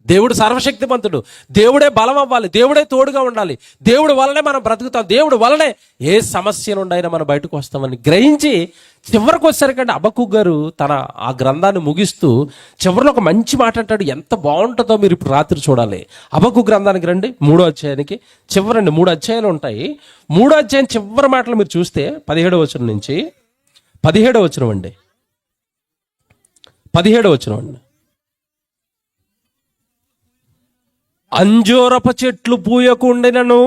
దేవుడు సర్వశక్తిమంతుడు, దేవుడే బలం అవ్వాలి, దేవుడే తోడుగా ఉండాలి, దేవుడి వల్లనే మనం బ్రతుకుతాం, దేవుడి వల్లనే ఏ సమస్య నుండైనా మనం బయటకు వస్తామని గ్రహించి చివరికి వచ్చేసరికంటే హబక్కూకు గారు తన ఆ గ్రంథాన్ని ముగిస్తూ చివరిలో ఒక మంచి మాట అంటాడు. ఎంత బాగుంటుందో మీరు ఇప్పుడు రాత్రి చూడాలి. హబక్కూకు గ్రంథానికి రండి, 3వ అధ్యాయానికి. చివరండి 3 అధ్యాయాలు ఉంటాయి. 3వ అధ్యాయం చివరి మాటలు మీరు చూస్తే 17వ వచనం నుంచి 17వ వచనం అండి, 17వ వచనం అండి. అంజూరపు చెట్లు పూయకుండినను,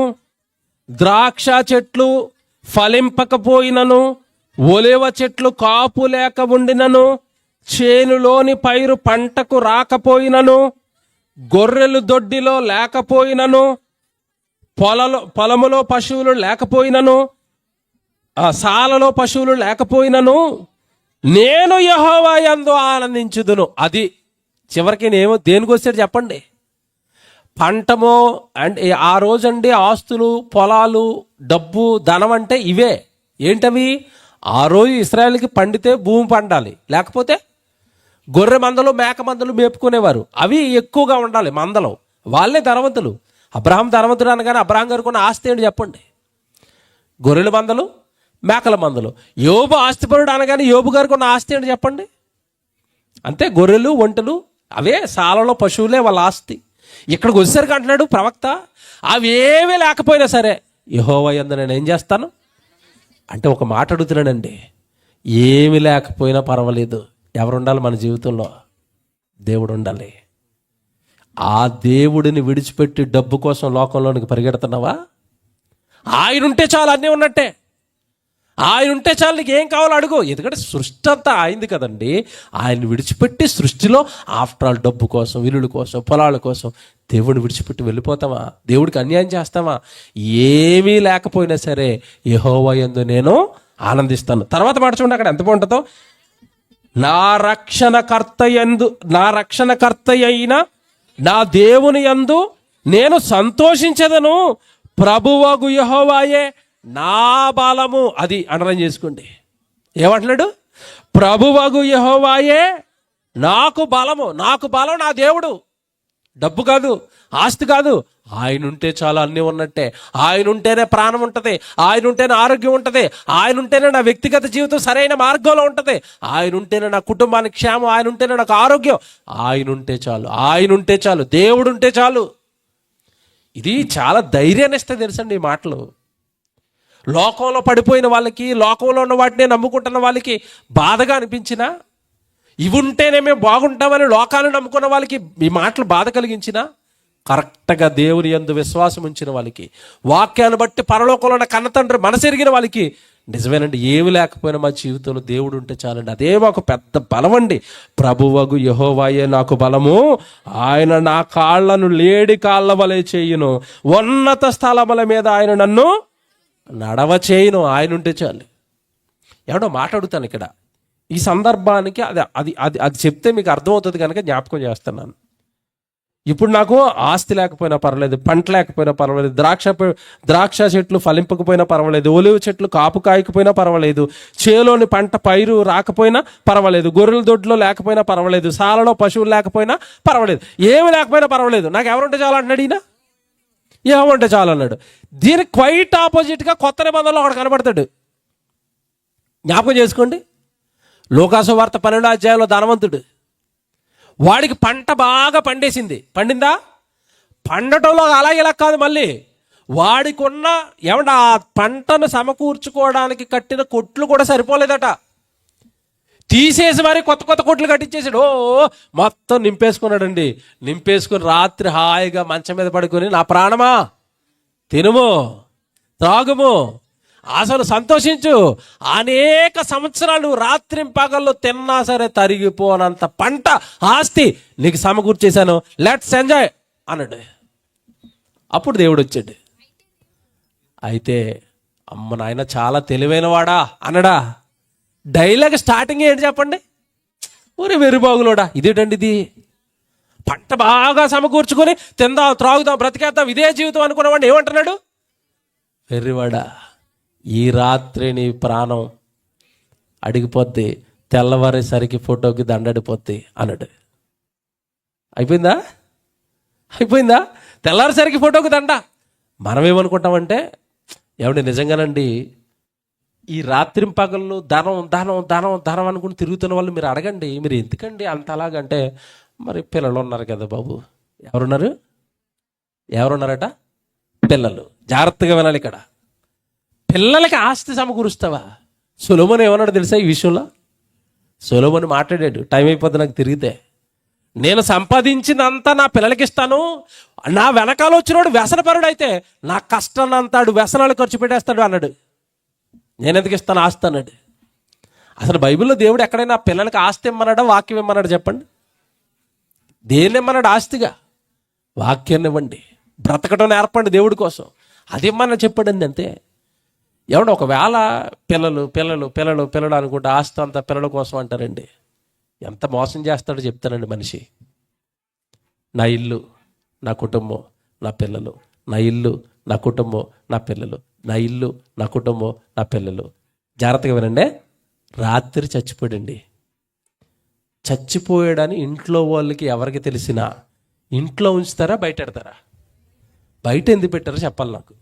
ద్రాక్ష చెట్లు ఫలింపకపోయినను, ఒలివ చెట్లు కాపు లేక ఉండినను, చేనులోని పైరు పంటకు రాకపోయినను, గొర్రెలు దొడ్డిలో లేకపోయినను, పొలములో పశువులు లేకపోయినను, సాలలో పశువులు లేకపోయినను, నేను యెహోవా యందు ఆనందించుదును. అది చివరికి నేను దేనికి వచ్చాడు చెప్పండి? పంటమో అంటే ఆ రోజండి ఆస్తులు, పొలాలు, డబ్బు, ధనం అంటే ఇవే. ఏంటవి? ఆ రోజు ఇశ్రాయేలుకి పండితే భూమి పండాలి, లేకపోతే గొర్రె మందలు, మేక మందలు మేపుకునేవారు. అవి ఎక్కువగా ఉండాలి మందలు. వాళ్ళే ధనవంతులు. అబ్రహాం ధనవంతుడు అనగానే అబ్రహాం గారు కొన్న ఆస్తి ఏంటి చెప్పండి? గొర్రెల మందలు, మేకల మందలు. యోబు ఆస్తిపరుడు అనగానే యోబు గారికి ఉన్న ఆస్తి ఏంటి చెప్పండి? అంతే, గొర్రెలు, ఒంటెలు, అవే సాలలో పశువులే వాళ్ళ ఆస్తి. ఇక్కడికి వచ్చేసరికి అంటున్నాడు ప్రవక్త, అవేమీ లేకపోయినా సరే యెహోవా యందు నేను ఏం చేస్తాను అంటే, ఒక మాట అడుగుతున్నానండి, ఏమి లేకపోయినా పర్వాలేదు, ఎవరు ఉండాలి మన జీవితంలో? దేవుడు ఉండాలి. ఆ దేవుడిని విడిచిపెట్టి డబ్బు కోసం లోకంలోనికి పరిగెడుతున్నావా? ఆయన ఉంటే చాలు, అన్నీ ఉన్నట్టే. ఆయన ఉంటే చాలు, నీకు ఏం కావాలో అడుగు. ఎందుకంటే సృష్టి అంతా ఆయనది కదండి. ఆయన విడిచిపెట్టి సృష్టిలో ఆఫ్టర్ ఆల్ డబ్బు కోసం, ఇల్లుల కోసం, పొలాల కోసం దేవుడిని విడిచిపెట్టి వెళ్ళిపోతామా? దేవుడికి అన్యాయం చేస్తామా? ఏమీ లేకపోయినా సరే యెహోవా యందు నేను ఆనందిస్తాను. తర్వాత మాట చూడండి, అక్కడ ఎంత బాగుంటుందో. నా రక్షణకర్త అయిన నా దేవుని యందు నేను సంతోషించదను, ప్రభువగు యెహోవాయే నా బలము. అది అండర్లైన్ చేసుకోండి. ఏమంటున్నాడు? ప్రభువగు యెహోవాయే నాకు బలము. నాకు బలం నా దేవుడు, డబ్బు కాదు, ఆస్తి కాదు. ఆయన ఉంటే చాలా అన్నీ ఉన్నట్టే. ఆయన ఉంటేనే ప్రాణం ఉంటుంది, ఆయన ఉంటేనే ఆరోగ్యం ఉంటుంది, ఆయన ఉంటేనే నా వ్యక్తిగత జీవితం సరైన మార్గంలో ఉంటుంది, ఆయన ఉంటేనే నా కుటుంబానికి క్షేమం, ఆయన ఉంటేనే నాకు ఆరోగ్యం. ఆయన ఉంటే చాలు, ఆయన ఉంటే చాలు, దేవుడు ఉంటే చాలు. ఇది చాలా ధైర్యాన్ని ఇస్తే తెలుసండి ఈ మాటలు. లోకంలో పడిపోయిన వాళ్ళకి, లోకంలో ఉన్న వాటినే నమ్ముకుంటున్న వాళ్ళకి బాధగా అనిపించినా, ఇవి ఉంటేనే మేము బాగుంటామని లోకాన్ని నమ్ముకున్న వాళ్ళకి ఈ మాటలు బాధ కలిగించినా, కరెక్ట్గా దేవుని యందు విశ్వాసం ఉంచిన వాళ్ళకి, వాక్యాన్ని బట్టి పరలోకంలో ఉన్న కన్నతండ్రి మనసెరిగిన వాళ్ళకి నిజమేనండి, ఏమి లేకపోయినా మా జీవితంలో దేవుడు ఉంటే చాలండి, అదే మాకు పెద్ద బలం అండి. ప్రభువగు యెహోవాయే నాకు బలము, ఆయన నా కాళ్లను లేడి కాళ్ళ వలె చేయును, ఉన్నత స్థలముల మీద ఆయన నన్ను నడవ చేయును. ఆయన ఉంటే చాలు. ఎవడో మాట్లాడుతాను ఇక్కడ ఈ సందర్భానికి, అది అది అది అది చెప్తే మీకు అర్థమవుతుంది కనుక జ్ఞాపకం చేస్తున్నాను. ఇప్పుడు నాకు ఆస్తి లేకపోయినా పర్వాలేదు, పంట లేకపోయినా పర్వాలేదు, ద్రాక్ష చెట్లు ఫలింపకపోయినా పర్వాలేదు, ఒలివ చెట్లు కాపు కాయకపోయినా పర్వాలేదు, చేలోని పంట పైరు రాకపోయినా పర్వాలేదు, గొర్రెల దొడ్లో లేకపోయినా పర్వాలేదు, సాలలో పశువులు లేకపోయినా పర్వాలేదు, ఏమి లేకపోయినా పర్వాలేదు, నాకు ఎవరుంటే చాలు అంటున్నాడు ఈయన. ఏమంటే చాలు అన్నాడు. దీనికి క్వైట్ ఆపోజిట్గా కొత్త నిబంధనలో ఒకడు కనబడతాడు. జ్ఞాపకం చేసుకోండి, లూకాసు వార్త 12వ అధ్యాయంలో ధనవంతుడు, వాడికి పంట బాగా పండేసింది. పండిందా? పండటంలో అలా ఇలా కాదు, మళ్ళీ వాడికి ఉన్న ఏమంటే ఆ పంటను సమకూర్చుకోవడానికి కట్టిన కొట్లు కూడా సరిపోలేదట. తీసేసి మరి కొత్త కొత్త కొట్లు కట్టించేసాడు. మొత్తం నింపేసుకున్నాడండి. నింపేసుకుని రాత్రి హాయిగా మంచం మీద పడుకొని, నా ప్రాణమా తినుము త్రాగుము అసలు సంతోషించు, అనేక సంవత్సరాలు రాత్రి పగళ్ళు తిన్నా సరే తరిగిపోనంత పంట ఆస్తి నీకు సమకూర్చేశాను, లెట్స్ ఎంజాయ్ అన్నాడు. అప్పుడు దేవుడు వచ్చాడు. అయితే అమ్మ నాయన చాలా తెలివైన వాడా అన్నాడా? డైలాగ్ స్టార్టింగ్ ఏంటి చెప్పండి? ఊరే వెర్రిబాగులోడా, ఇదేంటండి ఇది? పంట బాగా సమకూర్చుకొని తిందాం త్రాగుదాం బ్రతికేద్దాం ఇదే జీవితం అనుకున్నవాడిని ఏమంటున్నాడు? వెర్రివాడా, ఈ రాత్రి నీ ప్రాణం అడిగిపోద్ది, తెల్లవారేసరికి ఫోటోకి దండడిపోద్ది అన్నాడు. అయిపోయిందా? అయిపోయిందా? తెల్లారేసరికి ఫోటోకి దండ. మనం ఏమనుకుంటామంటే, ఏమంటే నిజంగానండి ఈ రాత్రి పగళ్ళు ధనం ధనం ధనం ధనం అనుకుని తిరుగుతున్న వాళ్ళు మీరు అడగండి, మీరు ఎందుకండి అంత అలాగంటే, మరి పిల్లలు ఉన్నారు కదా బాబు. ఎవరున్నారు? ఎవరున్నారట? పిల్లలు. జాగ్రత్తగా వినాలి ఇక్కడ. పిల్లలకి ఆస్తి సమకూరుస్తావా? సొలొమోను ఏమన్నాడు తెలుసా ఈ విషయంలో? సొలొమోను మాట్లాడాడు, టైం అయిపోద్ది నాకు తిరిగితే, నేను సంపాదించినంతా నా పిల్లలకి ఇస్తాను, నా వెనకాల వచ్చినోడు వ్యసనపరుడు అయితే నా కష్టాన్ని అంతాడు వ్యసనాలు ఖర్చు పెట్టేస్తాడు అన్నాడు. నేను ఎందుకు ఇస్తాను ఆస్తి అన్నాడు. అసలు బైబిల్లో దేవుడు ఎక్కడైనా పిల్లలకి ఆస్తి ఇమ్మన్నాడా వాక్యం ఇమ్మన్నాడు చెప్పండి? దేన్ని ఇమ్మన్నాడు? ఆస్తిగా వాక్యాన్ని ఇవ్వండి, బ్రతకడం నేర్పండి దేవుడి కోసం, అది ఇమ్మన్నా చెప్పండి అంతే. ఏమన్నా ఒకవేళ పిల్లలు పిల్లలు పిల్లలు పిల్లలు అనుకుంటే ఆస్తి అంతా పిల్లల కోసం అంటారండి. ఎంత మోసం చేస్తాడో చెప్తానండి మనిషి. నా ఇల్లు నా కుటుంబం నా పిల్లలు, నా ఇల్లు నా కుటుంబం నా పిల్లలు, నా ఇల్లు నా కుటుంబం నా పిల్లలు. జాగ్రత్తగా వినండి, రాత్రి చచ్చిపోయాడండి. చచ్చిపోయాడని ఇంట్లో వాళ్ళకి ఎవరికి తెలిసినా ఇంట్లో ఉంచుతారా బయట పెడతారా? బయట ఎందుకు పెట్టారో చెప్పాలి నాకు.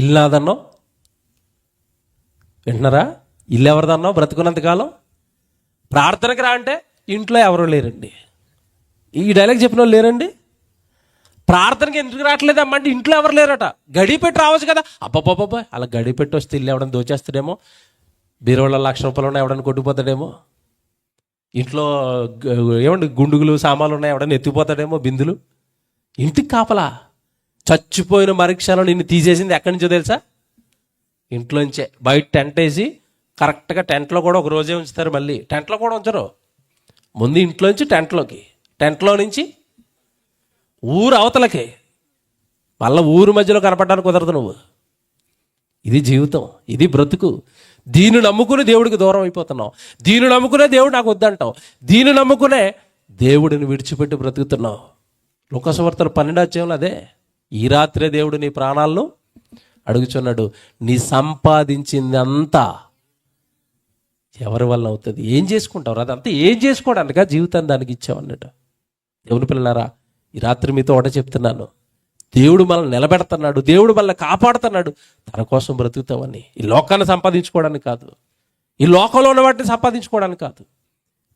ఇల్లు నాదన్నో వింటున్నారా? ఇల్లు ఎవరిదన్నో బ్రతుకున్నంతకాలం. ప్రార్థనకి రా అంటే ఇంట్లో ఎవరూ లేరండి. ఈ డైలాగ్ చెప్పిన వాళ్ళు లేరండి. ప్రార్థనకి ఎందుకు రావట్లేదమ్మా అంటే ఇంట్లో ఎవరు లేరట. గడి పెట్టి రావచ్చు కదా. అబ్బాబ్బాబ్బా, అలా గడి పెట్టి వస్తే ఇల్లు ఎవడన్నా దోచేస్తాడేమో, బీరువాళ్ళ ₹1,00,000 ఉన్నాయి ఎవడన్నా కొట్టుకుపోతాడేమో, ఇంట్లో ఏమండి గుండుగులు సామాన్లు ఉన్నాయి ఎవడన్నా ఎత్తిపోతాడేమో, బిందులు. ఇంటికి కాపలా. చచ్చిపోయిన మరుక్షణం నిన్ను తీసేసింది ఎక్కడి నుంచో తెలుసా? ఇంట్లోంచే. బయట టెంట్ వేసి కరెక్ట్గా టెంట్లో కూడా ఒక రోజే ఉంచుతారు, మళ్ళీ టెంట్లో కూడా ఉంచరు. ముందు ఇంట్లోంచి టెంట్లోకి, టెంట్లో నుంచి ఊరు అవతలకే, మళ్ళీ ఊరు మధ్యలో కనపడడానికి కుదరదు నువ్వు. ఇది జీవితం, ఇది బ్రతుకు. దీన్ని నమ్ముకుని దేవుడికి దూరం అయిపోతున్నావు. దీన్ని నమ్ముకునే దేవుడు నాకు వద్దంటావు. దీన్ని నమ్ముకునే దేవుడిని విడిచిపెట్టి బ్రతుకుతున్నావు. లూకాసు వార్త 12వ అధ్యాయంలో అదే. ఈ రాత్రే దేవుడు నీ ప్రాణాలను అడుగుచున్నాడు. నీ సంపాదించింది అంతా ఎవరి వల్ల అవుతుంది? ఏం చేసుకుంటావు? అదంతా ఏం చేసుకోవడానికా జీవితాన్ని దానికి ఇచ్చావు అన్నట్టు. దేవుని పిల్లలారా, ఈ రాత్రి మీతో ఒకటే చెప్తున్నాను, దేవుడు మనల్ని నిలబెడుతున్నాడు, దేవుడు మనల్ని కాపాడుతున్నాడు, తన కోసం బ్రతుకుతామని. ఈ లోకాన్ని సంపాదించుకోవడానికి కాదు, ఈ లోకంలో ఉన్న వాటిని సంపాదించుకోవడానికి కాదు.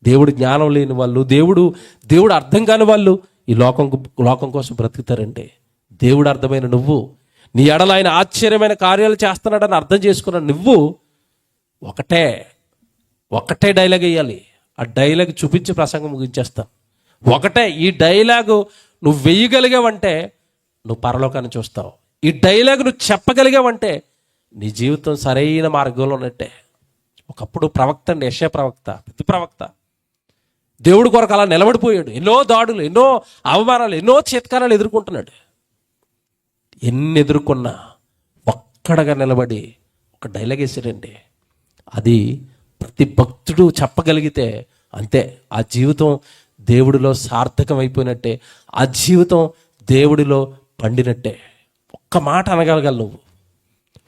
దేవుడు జ్ఞానం లేని వాళ్ళు, దేవుడు అర్థం కాని వాళ్ళు ఈ లోకం కోసం బ్రతుకుతారండి. దేవుడు అర్థమైన నువ్వు, నీ ఎడల ఆయన ఆశ్చర్యమైన కార్యాలు చేస్తున్నాడని అర్థం చేసుకున్న నువ్వు ఒకటే డైలాగ్ వేయాలి. ఆ డైలాగ్ చూపించి ప్రసంగం ముగించేస్తాను. ఈ డైలాగు నువ్వు వేయగలిగావంటే నువ్వు పరలోకాన్ని చూస్తావు. ఈ డైలాగ్ నువ్వు చెప్పగలిగావంటే నీ జీవితం సరైన మార్గంలో ఉన్నట్టే. ఒకప్పుడు ప్రవక్త అండి, యెషయా ప్రవక్త, ప్రతి ప్రవక్త దేవుడి కొరకు అలా నిలబడిపోయాడు. ఎన్నో దాడులు, ఎన్నో అవమానాలు, ఎన్నో చేత్కారాలు ఎదుర్కొంటున్నాడు. ఎన్ని ఎదుర్కొన్నా ఒక్కడగా నిలబడి ఒక డైలాగ్ వేసాడండి. అది ప్రతి భక్తుడు చెప్పగలిగితే అంతే, ఆ జీవితం దేవుడిలో సార్థకం అయిపోయినట్టే, ఆ జీవితం దేవుడిలో పండినట్టే. ఒక్క మాట అనగలగాలి నువ్వు,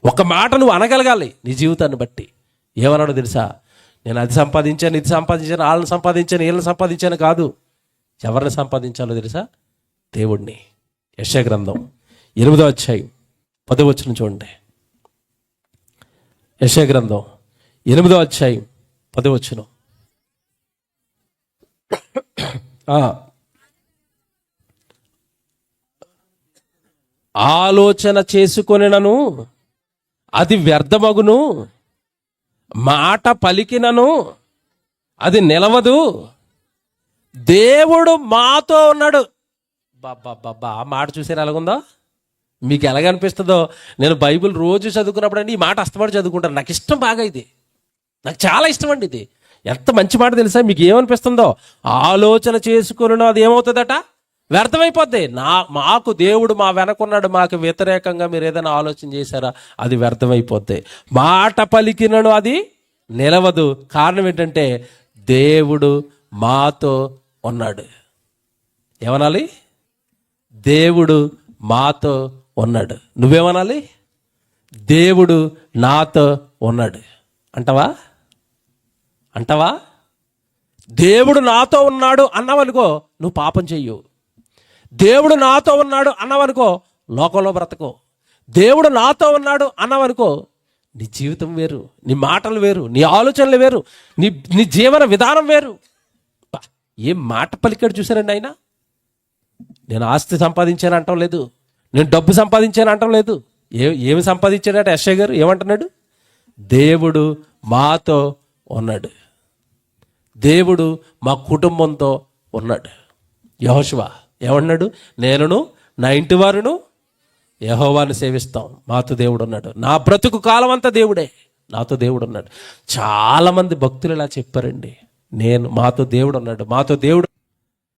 ఒక మాట నువ్వు అనగలగాలి నీ జీవితాన్ని బట్టి. ఏమన్నాడో తెలుసా? నేను అది సంపాదించాను, ఇది సంపాదించాను, వాళ్ళని సంపాదించాను, వీళ్ళని సంపాదించాను కాదు. ఎవరిని సంపాదించాలో తెలుసా? దేవుడిని. యెషయా గ్రంథం 8వ అధ్యాయం 10వ వచనం చూడండి. యెషయా గ్రంథం 8వ అధ్యాయం 10వ వచనం. ఆలోచన చేసుకొనినను అది వ్యర్థమగును, మాట పలికినను అది నిలవదు, దేవుడు మాతో ఉన్నాడు. బాబా, ఆ మాట చూసారు ఎలాగుందో? మీకు ఎలాగనిపిస్తుందో? నేను బైబిల్ రోజు చదువుకున్నప్పుడు అండి ఈ మాట అస్తమాటు చదువుకుంటాను. నాకు ఇష్టం బాగా, ఇది నాకు చాలా ఇష్టం అండి. ఇది ఎంత మంచి మాట తెలుసా? మీకు ఏమనిపిస్తుందో? ఆలోచన చేసుకుని అది ఏమవుతుందట? వ్యర్థమైపోద్ది. మాకు దేవుడు మా వెనకున్నాడు, మాకు వ్యతిరేకంగా మీరు ఏదైనా ఆలోచన చేశారా? అది వ్యర్థమైపోద్ది. మాట పలికినను అది నిలవదు. కారణం ఏంటంటే దేవుడు మాతో ఉన్నాడు. ఏమనాలి? దేవుడు మాతో ఉన్నాడు. నువ్వేమనాలి? దేవుడు నాతో ఉన్నాడు అంటావా? దేవుడు నాతో ఉన్నాడు అన్నావనుకో నువ్వు పాపం చెయ్యు. దేవుడు నాతో ఉన్నాడు అన్నావనుకో లోకంలో బ్రతకో. దేవుడు నాతో ఉన్నాడు అన్నావనుకో నీ జీవితం వేరు, నీ మాటలు వేరు, నీ ఆలోచనలు వేరు, నీ జీవన విధానం వేరు. ఏం మాట పలికాడు చూసారండి ఆయన. నేను ఆస్తి సంపాదించాను అంటాం లేదు, నేను డబ్బు సంపాదించాను అంటాం లేదు. ఏమి సంపాదించాడట యెషయా గారు? ఏమంటున్నాడు? దేవుడు మాతో ఉన్నాడు, దేవుడు మా కుటుంబంతో ఉన్నాడు. యెహోషువ ఏమన్నాడు? నేనును నా ఇంటి వారును యెహోవాను సేవిస్తాం, మాతో దేవుడు ఉన్నాడు. నా బ్రతుకు కాలం అంతా దేవుడే, నాతో దేవుడు ఉన్నాడు. చాలామంది భక్తులు ఇలా చెప్పారండి, మాతో దేవుడు ఉన్నాడు, మాతో దేవుడు